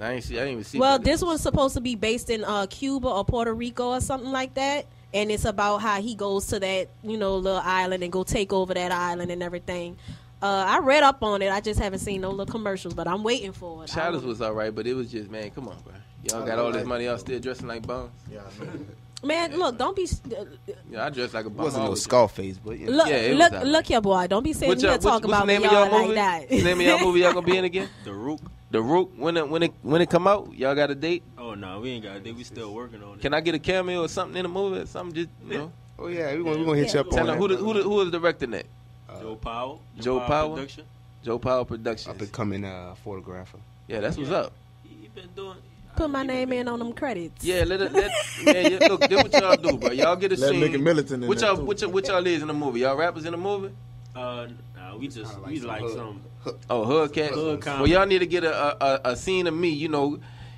I didn't even see. Well, this one's supposed to be based in Cuba or Puerto Rico or something like that, and it's about how he goes to that little island and go take over that island and everything. I read up on it. I just haven't seen no little commercials, but I'm waiting for it. Shotters was all right, but it was just, man, come on, bro. Y'all got all this money, y'all still dressing like bums. Yeah, man, look, don't be. I dress like a bum. It wasn't no Scarface, but look here, boy. Don't be saying you talk about me y'all like that. What's the name of y'all movie y'all gonna be in again? The Rook. The Rook. When it come out, y'all got a date? Oh no, we ain't got a date. We still working on it. Can I get a cameo or something in the movie? Or something just Oh yeah, we gonna hit you up on Tell that. them who is directing that? Joe Powell. Joe Powell. Production. Joe Powell Productions. Up and coming photographer. Yeah, that's what's up. He been doing. Put my name in on them credits. Yeah, look, do what y'all do, bro. Y'all get a Let scene. Mickey Militant in what there, y'all is in the movie? Y'all rappers in the movie? Nah, we like some. Hood cats. Hood Well, y'all need to get a scene of me,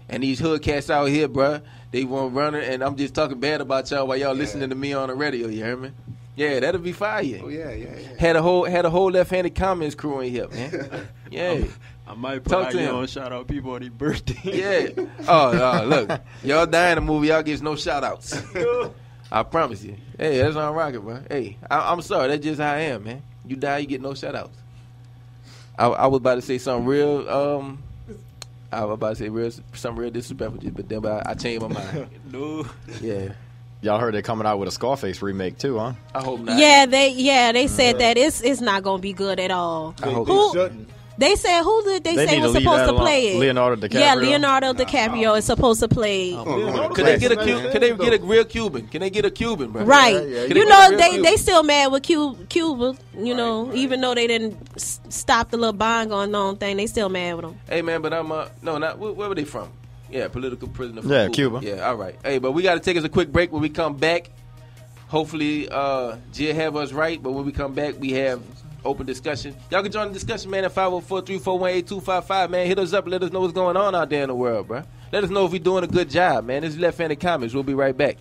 and these hood cats out here, bro. They won't run it, and I'm just talking bad about y'all while y'all listening to me on the radio. You hear me? Yeah, that'll be fire. Oh yeah. Had a whole left-handed comments crew in here, man. Yeah. I might put on shout out people on their birthday. Yeah. Oh, look. Y'all die in the movie, y'all gets no shout outs. I promise you. Hey, that's on rocket, bro. Hey, I'm sorry. That's just how I am, man. You die, you get no shout outs. I was about to say something real, something real disrespectful, but then I changed my mind. No. Yeah. Y'all heard they're coming out with a Scarface remake too, huh? I hope not. Yeah, they said that it's not gonna be good at all. I hope They said who did they say was supposed to play it? Leonardo DiCaprio. Yeah, Leonardo DiCaprio is supposed to play. Could they get a real Cuban? Can they get a Cuban, bro? Right. Yeah. They still mad with Cuba. Even though they didn't stop the little bond going on thing, they still mad with them. Hey man, but I'm where were they from? Yeah, political prisoner from Cuba. Yeah, all right. Hey, but we got to take us a quick break. When we come back, hopefully Jill have us right, but when we come back, we have open discussion. Y'all can join the discussion, man, at 504-341-8255, man. Hit us up and let us know what's going on out there in the world, bro. Let us know if we're doing a good job, man. This is Left-Handed Comments. We'll be right back.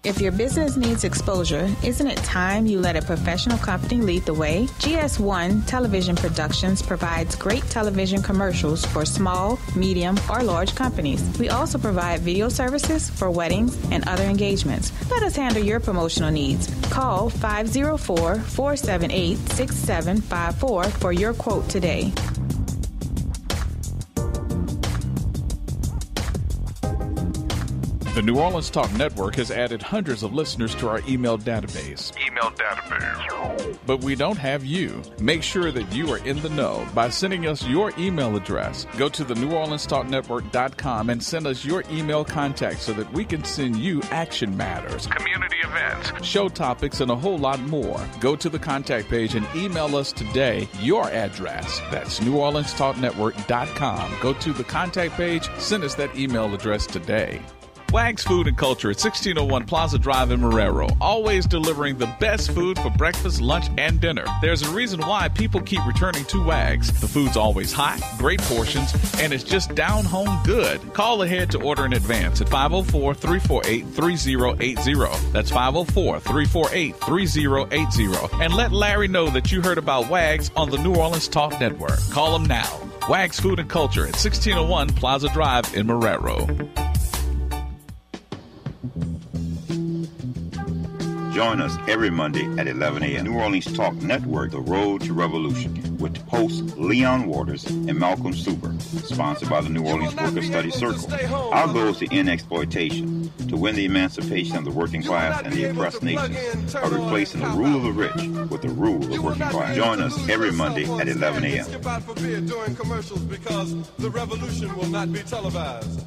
If your business needs exposure, isn't it time you let a professional company lead the way? GS1 Television Productions provides great television commercials for small, medium, or large companies. We also provide video services for weddings and other engagements. Let us handle your promotional needs. Call 504-478-6754 for your quote today. The New Orleans Talk Network has added hundreds of listeners to our email database. But we don't have you. Make sure that you are in the know by sending us your email address. Go to the NewOrleansTalkNetwork.com and send us your email contact so that we can send you action matters, community events, show topics, and a whole lot more. Go to the contact page and email us today your address. That's NewOrleansTalkNetwork.com. Go to the contact page, send us that email address today. Wags Food and Culture at 1601 Plaza Drive in Marrero, always delivering the best food for breakfast, lunch, and dinner. There's a reason why people keep returning to Wags. The food's always hot, great portions, and it's just down-home good. Call ahead to order in advance at 504-348-3080. That's 504-348-3080. And let Larry know that you heard about Wags on the New Orleans Talk Network. Call him now. Wags Food and Culture at 1601 Plaza Drive in Marrero. Join us every Monday at 11 a.m. New Orleans Talk Network, The Road to Revolution, with hosts Leon Waters and Malcolm Super, sponsored by the New Orleans Worker Study Circle. Our goal is to end exploitation, to win the emancipation of the working class and the oppressed nations, by replacing the rule of the rich with the rule of the working class. Join us every Monday at 11 a.m. Skip out for beer during commercials because the revolution will not be televised.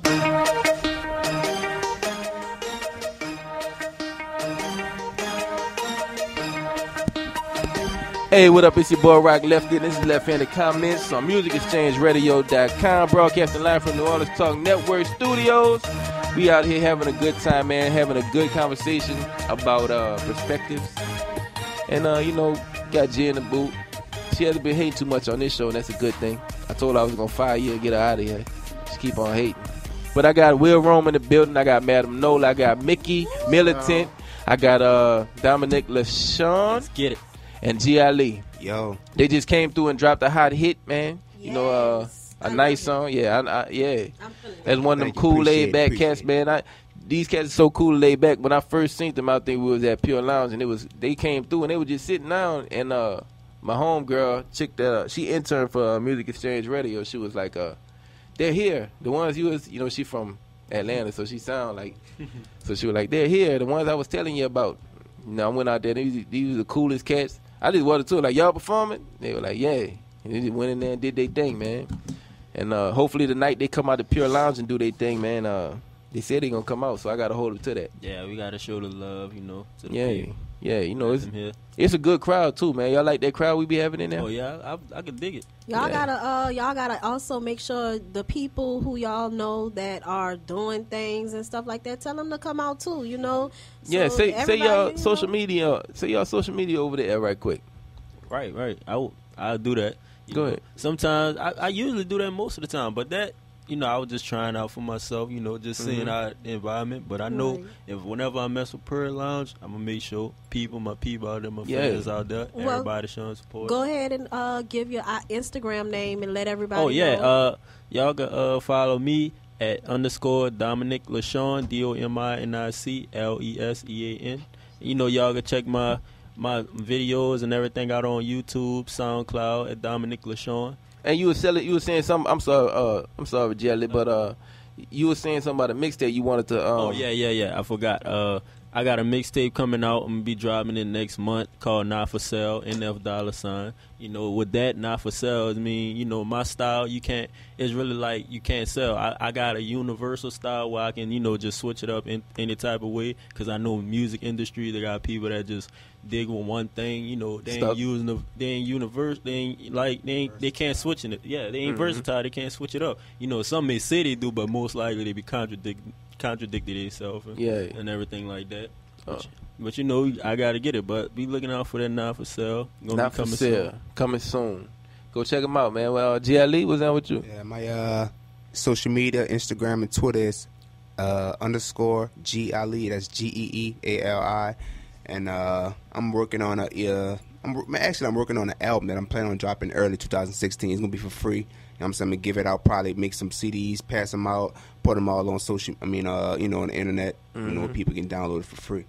Hey, what up? It's your boy Rock Lefty. This is Left-Handed Comments on MusicExchangeRadio.com, broadcasting live from New Orleans Talk Network Studios. We out here having a good time, man, having a good conversation about perspectives. And, got G in the boot. She hasn't been hating too much on this show, and that's a good thing. I told her I was going to fire you and get her out of here. She keep on hating. But I got Will Rome in the building. I got Madam Nola. I got Mickey Militant. I got Dominic LaShawn. Let's get it. And G. Ali. Yo. They just came through and dropped a hot hit, man. You know, a nice song. Yeah, yeah. That's one of them cool laid back cats, man. These cats are so cool laid back. When I first seen them, I think we was at Pure Lounge, and they came through and they were just sitting down. And my homegirl, chick that she interned for Music Exchange Radio, she was like, "They're here. The ones you was, she from Atlanta, so she sound like." So she was like, "They're here. The ones I was telling you about." I went out there. These were the coolest cats. I just wanted to, like, y'all performing? They were like, yeah. And they just went in there and did their thing, man. And hopefully tonight they come out to Pure Lounge and do their thing, man. They said they going to come out, so I got to hold them to that. Yeah, we got to show the love, to the people. Yeah, it's a good crowd, too, man. Y'all like that crowd we be having in there? Oh, yeah, I can dig it. Y'all gotta also make sure the people who y'all know that are doing things and stuff like that, tell them to come out, too, So yeah, say y'all social media. Say y'all social media over there right quick. Right. I'll do that. Go ahead. Sometimes I usually do that most of the time, but that I was just trying out for myself, just seeing our environment. But I know whenever I mess with Pure Lounge, I'm gonna make sure my people out there, my friends out there, everybody showing support. Go ahead and give your Instagram name and let everybody know. Oh yeah, y'all can follow me at _Dominic LaShawn, DOMINIC LESEAN. Y'all can check my videos and everything out on YouTube, SoundCloud at Dominic LaShawn. And you were saying something. I'm sorry, Jelly, but you were saying something about a mixtape you wanted to. Oh yeah. I forgot. I got a mixtape coming out. I'm gonna be dropping it next month called Not For Sale, NF$. With that, Not For Sale, my style. It's really like you can't sell. I got a universal style where I can just switch it up in any type of way. Because I know music industry, they got people that just dig with one thing. They ain't using they ain't universal. They can't switch it. Yeah, they ain't versatile. They can't switch it up. Some may say they do, but most likely they be contradicted themselves and everything like that. But I gotta get it. But be looking out for that Not For Sale. Not For Sale coming soon. Go check them out, man. Well, GLE, was that with you? Yeah, my social media, Instagram and Twitter is underscore Geali. That's GEEALI. And I'm working on I'm working on an album that I'm planning on dropping early 2016. It's gonna be for free. I'm saying I'm gonna give it out, probably make some CDs, pass them out, put them all on social. on the internet. People can download it for free.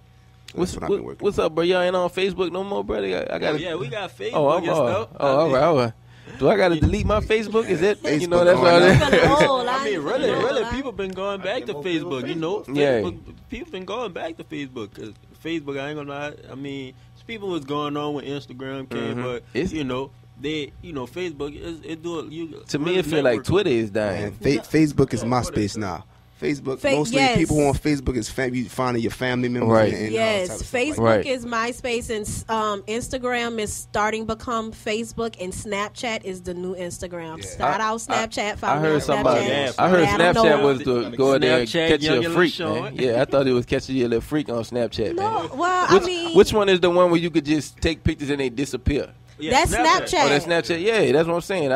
That's what I've been working. What's up, bro? Y'all ain't on Facebook no more, brother? I got. Yeah, we got Facebook and stuff. All right. Do I got to delete my Facebook? Is that Facebook, that's all that? I mean, really, people been going back to Facebook. Facebook, people been going back to Facebook because Facebook. I ain't gonna lie. I mean, people was going on when Instagram came, but Facebook to me, it feel like Twitter is dying. Facebook is MySpace now. Facebook, mostly people who on Facebook is you finding your family members. Right. Facebook is MySpace, and Instagram is starting to become Facebook, and Snapchat is the new Instagram. Start out Snapchat. I heard somebody. I heard Snapchat was to go in there and catch you a freak, man. Yeah, I thought it was catching you a little freak on Snapchat. No, well, which one is the one where you could just take pictures and they disappear? Yeah, that's Snapchat. Oh, that's Snapchat. Yeah, that's what I'm saying.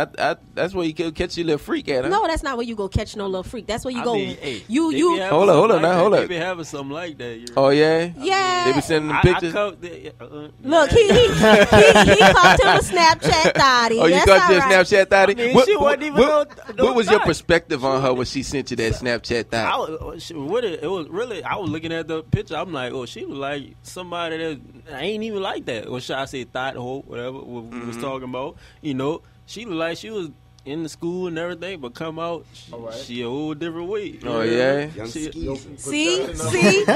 That's where you can catch your little freak at. Huh? No, that's not where you go catch no little freak. That's where you go. You hold on. They be having something like that. Oh yeah. Yeah. They be sending them pictures. Look, he called him a Snapchat thotty. Oh, you called you a Snapchat thotty? I mean, she wasn't even what was your perspective on her when she sent you that Snapchat thotty? I was looking at the picture. I'm like, oh, she was like somebody that ain't even like that. Or should I say thought, hope, whatever. We was talking about, she looked like she was in the school and everything, but come out, she a whole different way. Oh yeah. See,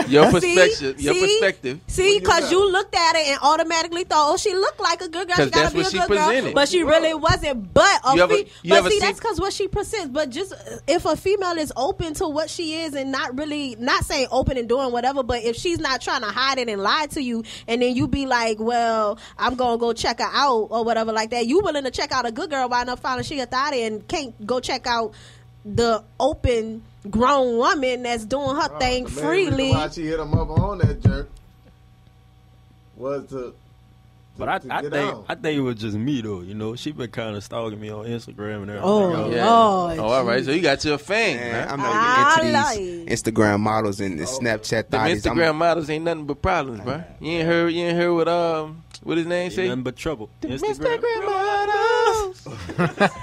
your perspective. See, because you looked at it and automatically thought, oh, she looked like a good girl. She gotta be a good girl, but she really wasn't. But that's because what she presents. But just if a female is open to what she is and not saying open and doing whatever, but if she's not trying to hide it and lie to you, and then you be like, well, I'm gonna go check her out or whatever like that. You willing to check out a good girl by enough finding she a thotty and can't go check out the open grown woman that's doing her thing freely. Why she hit him up on that jerk was to but I think it was just me though. She been kind of stalking me on Instagram and everything. Oh, yeah. All right. So you got your fan. Man, I'm not into these Instagram models and the Snapchat thotties. The Instagram models ain't nothing but problems, bro. You ain't heard what his name say? Nothing but trouble. Instagram models.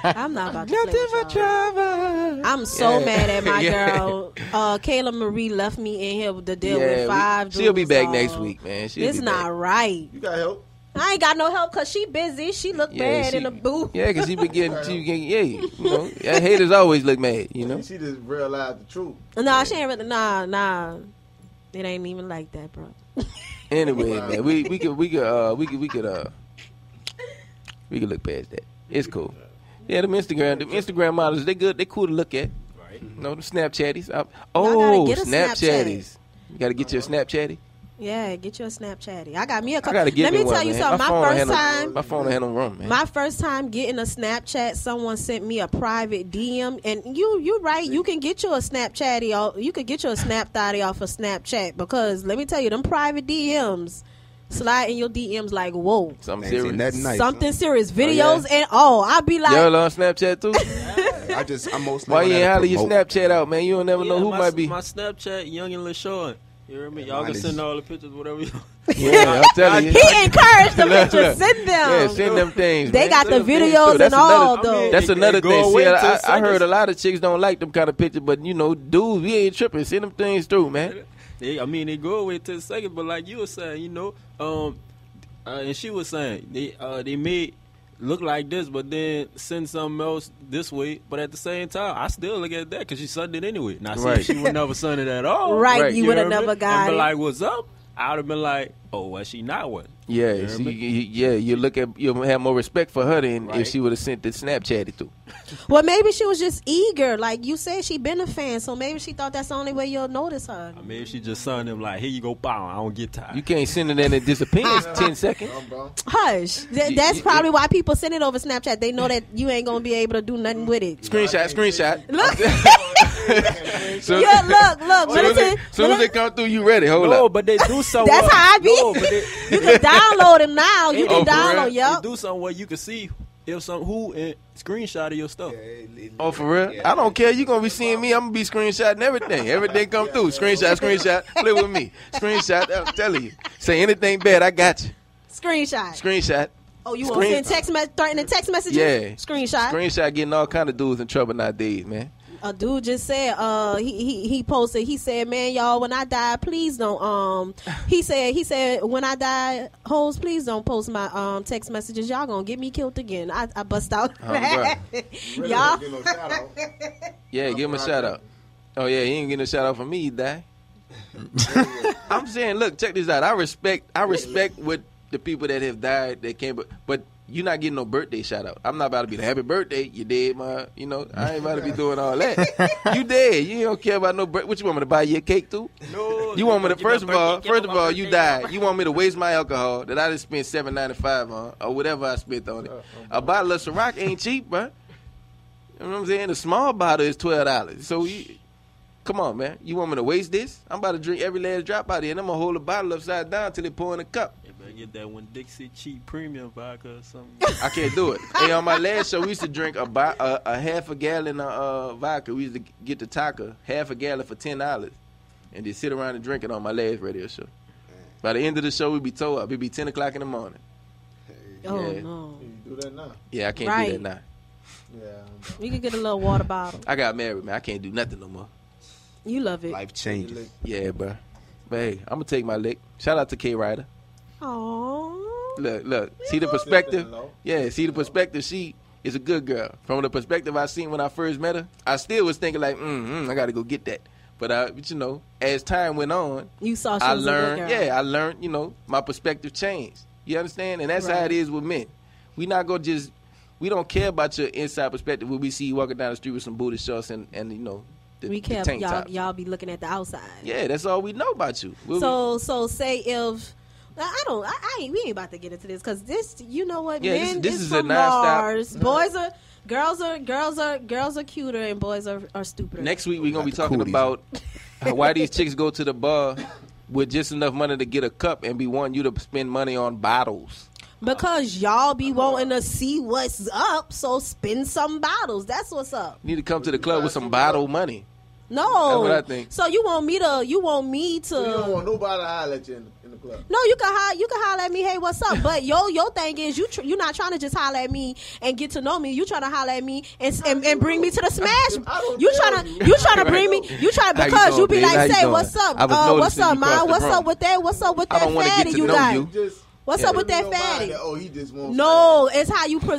I'm not about to play with y'all. I'm so mad at my girl. Kayla Marie left me in here to deal with 5 She'll be back next week, man. It's not right. You got help? I ain't got no help because she busy. She look bad in the booth. Yeah, because she haters always look mad, She just realized the truth. No, she ain't really. Nah. It ain't even like that, bro. Anyway, man, we could look past that. It's cool. Yeah, them Instagram models, they good. They cool to look at. Right. The Snapchatties. Snapchatties. You got to get your Snapchatty. Yeah, get your Snapchatty. I got me a couple. Let me tell you something. My phone had no room, man. My first time getting a Snapchat, someone sent me a private DM, and you right. You can get you a Snapchatty. You could get you a Snap thotty off of Snapchat because let me tell you, them private DMs slide in your DMs like whoa, something serious, something serious. Videos and I'll be like, y'all on Snapchat too. I'm mostly. Why you ain't holler your Snapchat out, man? You don't never know who might be. My Snapchat, Young and LaShawn. You hear me? Y'all can send all the pictures, whatever you want. Yeah, I'm telling you. He encouraged the pictures. Send them. Yeah, send them things. They got the videos and all, though. That's another thing. See, I heard a lot of chicks don't like them kind of pictures, but, dudes, we ain't tripping. Send them things through, man. They go away to the second, but like you were saying, and she was saying, they made look like this, but then send something else this way. But at the same time, I still look at that because she sunned it anyway. Now, see, if she would never sun it at all. Right, you would have never got it. And like, what's up? I would have been like, oh, well, she not one. Yeah, you'll have more respect for her than if she would have sent the Snapchat through. Well, maybe she was just eager. Like you said, she been a fan, so maybe she thought that's the only way you'll notice her. Maybe she just signed him like, here you go, pow, I don't get tired. You can't send it and it disappears 10 seconds. Hush. That's probably why people send it over Snapchat. They know that you ain't going to be able to do nothing with it. Screenshot. Look. Look. Soon as they come through, you ready. Hold up. No, but they do something. That's how I be. You can download him now. You can download, They do something where you can see if some who screenshot of your stuff. Oh, for real? Yeah. I don't care. You gonna be seeing me. I'm gonna be screenshotting everything. Everything come through. Screenshot. Play with me. Screenshot. I'm telling you. Say anything bad, I got you. Screenshot. Oh, you want to send threatening text messages? Yeah. Screenshot getting all kind of dudes in trouble nowadays, man. A dude just said, he posted, he said, man, y'all, when I die, please don't, he said, when I die, hoes, please don't post my text messages. Y'all gonna get me killed again. I bust out. Y'all. Yeah, give him a shout out. Oh, yeah, he ain't getting a shout out from me, he died. I'm saying, look, check this out. I respect what the people that have died that came, but you're not getting no birthday shout out. I'm not about to be the happy birthday. You dead, man. You know, I ain't about to be doing all that. You dead. You don't care about no birthday. What you want me to buy you a cake too? No. You want me to first of all, you died. You want me to waste my alcohol that I just spent $7.95 on or whatever I spent on it. A bottle of Ciroc ain't cheap, bro. You know what I'm saying? The small bottle is $12. So come on, man. You want me to waste this? I'm about to drink every last drop out of it, and I'm gonna hold the bottle upside down till it pour in a cup. Get that one Dixie cheap premium vodka or something. I can't do it. Hey, on my last show, we used to drink a half a gallon of vodka. We used to get the Taka, half a gallon for $10, and just sit around and drink it on my last radio show. By the end of the show, we'd be towed up. It'd be 10 o'clock in the morning. Oh, no. You do that now? Yeah, I can't do that now. Yeah. We could get a little water bottle. I got married, man. I can't do nothing no more. You love it. Life changes. Yeah, bro. But hey, I'm going to take my lick. Shout out to K Ryder. Aww. Look. See the perspective? Yeah, see the perspective. She is a good girl. From the perspective I seen when I first met her, I still was thinking like, I got to go get that. But you know, as time went on, you saw she was a good girl. Yeah, I learned, you know, my perspective changed. You understand? And that's how it is with men. We don't care about your inside perspective when we see you walking down the street with some booty shorts and you know, we care. Y'all be looking at the outside. Yeah, that's all we know about you. So say if we ain't about to get into this because this, you know what? Yeah, men this is is from a Mars. Girls are cuter and boys are stupider. Next week we're gonna be talking about why these chicks go to the bar with just enough money to get a cup and be wanting you to spend money on bottles. Because y'all be wanting to see what's up, so spend some bottles. That's what's up. You need to come to the club with some bottle money. No, that's what I think. So you want me to? You don't want nobody to holler at you in the club. No, you can holler at me. Hey, what's up? But your thing is you're not trying to just holler at me and get to know me. You trying to holler at me and bring me to the smash. You trying to bring me. You trying because you be like, say what's up? What's up, man? What's up with that? What's up with that fatty you got? What's up with that fatty? He just wants. No, it's how you. Buy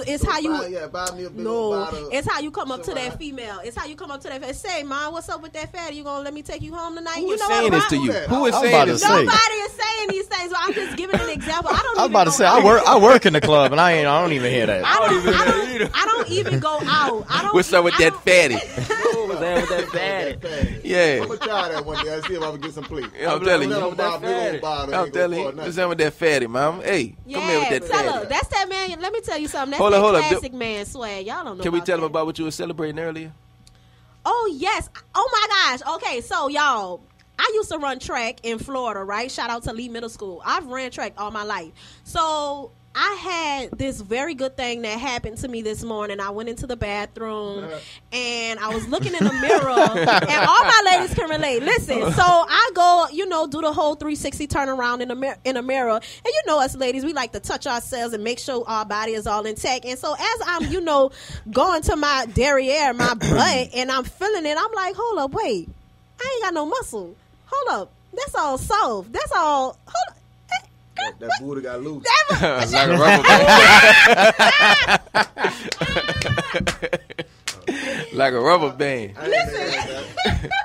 me a big bottle. It's how you come up to that female. It's how you come up to that fatty. Say, man, what's up with that fatty? You gonna let me take you home tonight? Who is saying this to you? Who is saying this? Nobody is saying these things. So I'm just giving an example. I was about to say I work in the club and I don't even hear that. I don't even go out. What's up with that fatty? What's up with that fatty? Yeah. I'm gonna try that one day. I see if I can get some please. I'm telling you. I'm telling you. What's up with that fatty, mom? Hey, come here with that fatty. That's that man. Let me tell you something. That's that classic man swag. Y'all don't know. Can we tell them about what you were celebrating earlier? Oh yes. Oh my gosh. Okay, so y'all, I used to run track in Florida, right? Shout out to Lee Middle School. I've ran track all my life. So I had this very good thing that happened to me this morning. I went into the bathroom and I was looking in the mirror and all my ladies can relate. Listen, so I go, do the whole 360 turnaround in the mirror. And you know us ladies, we like to touch ourselves and make sure our body is all intact. And so as I'm, going to my derriere, my butt, and I'm feeling it, I'm like, hold up, wait. I ain't got no muscle. Hold up. That's all soft. That's all. Hold up. That booty got loose. Like a rubber band. Like a rubber band. Listen.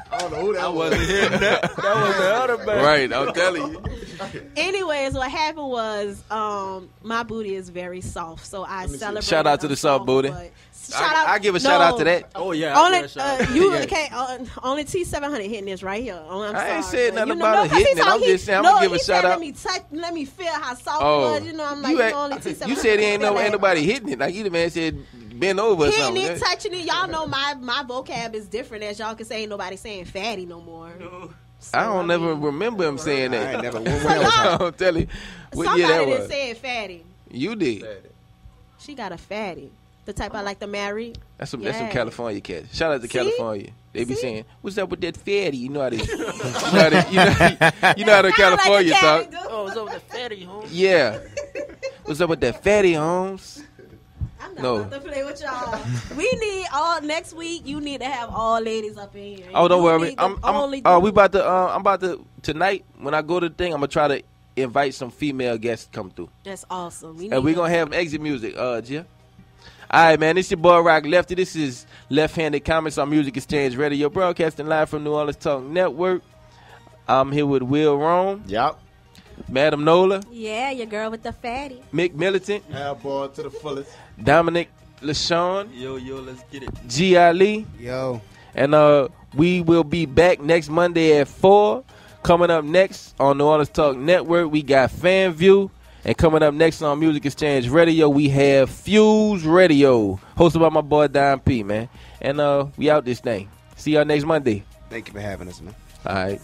I don't know who that was. Wasn't hearing that. That was the other band. Right, I'm telling you. Anyways, what happened was my booty is very soft, so I celebrate. Shout out to the soft booty. I give a shout out to that. Oh yeah. Only T700 hitting this right here. I ain't said nothing about it hitting it. I'm just saying I'm gonna give a shout out. Let me feel how soft it was. I'm like, only T700. You said ain't nobody hitting it. Like either man said bend over or something. Hitting it, touching it. Y'all know my vocab is different, as y'all can say. Ain't nobody saying fatty no more. So, I don't never remember him saying that. I ain't never. I'm telling you. Somebody didn't say it fatty. You did. She got a fatty. The type I like to marry. That's some California cats. Shout out to California. They be saying, "What's up with that fatty?" You know how they, you know how the California talk. Oh, what's up with the fatty, Holmes? Yeah. What's up with that fatty, Holmes? I'm not about to play with y'all. We need next week. You need to have all ladies up in here. Oh, don't worry. I'm about to tonight when I go to the thing. I'm gonna try to invite some female guests to come through. That's awesome. And we're gonna have exit music, Gia. All right, man. This your boy Rock Lefty. This is Left-Handed Comments on Music Exchange Radio, broadcasting live from New Orleans Talk Network. I'm here with Will Rome. Yep. Madam Nola. Yeah, your girl with the fatty. Mick Militant. Boy to the fullest. Dominic LaShawn. Yo, let's get it. G. Ali. Yo. And we will be back next Monday at 4. Coming up next on New Orleans Talk Network, we got Fan View. And coming up next on Music Exchange Radio, we have Fuse Radio, hosted by my boy Don P, man. And we out this thing. See y'all next Monday. Thank you for having us, man. All right.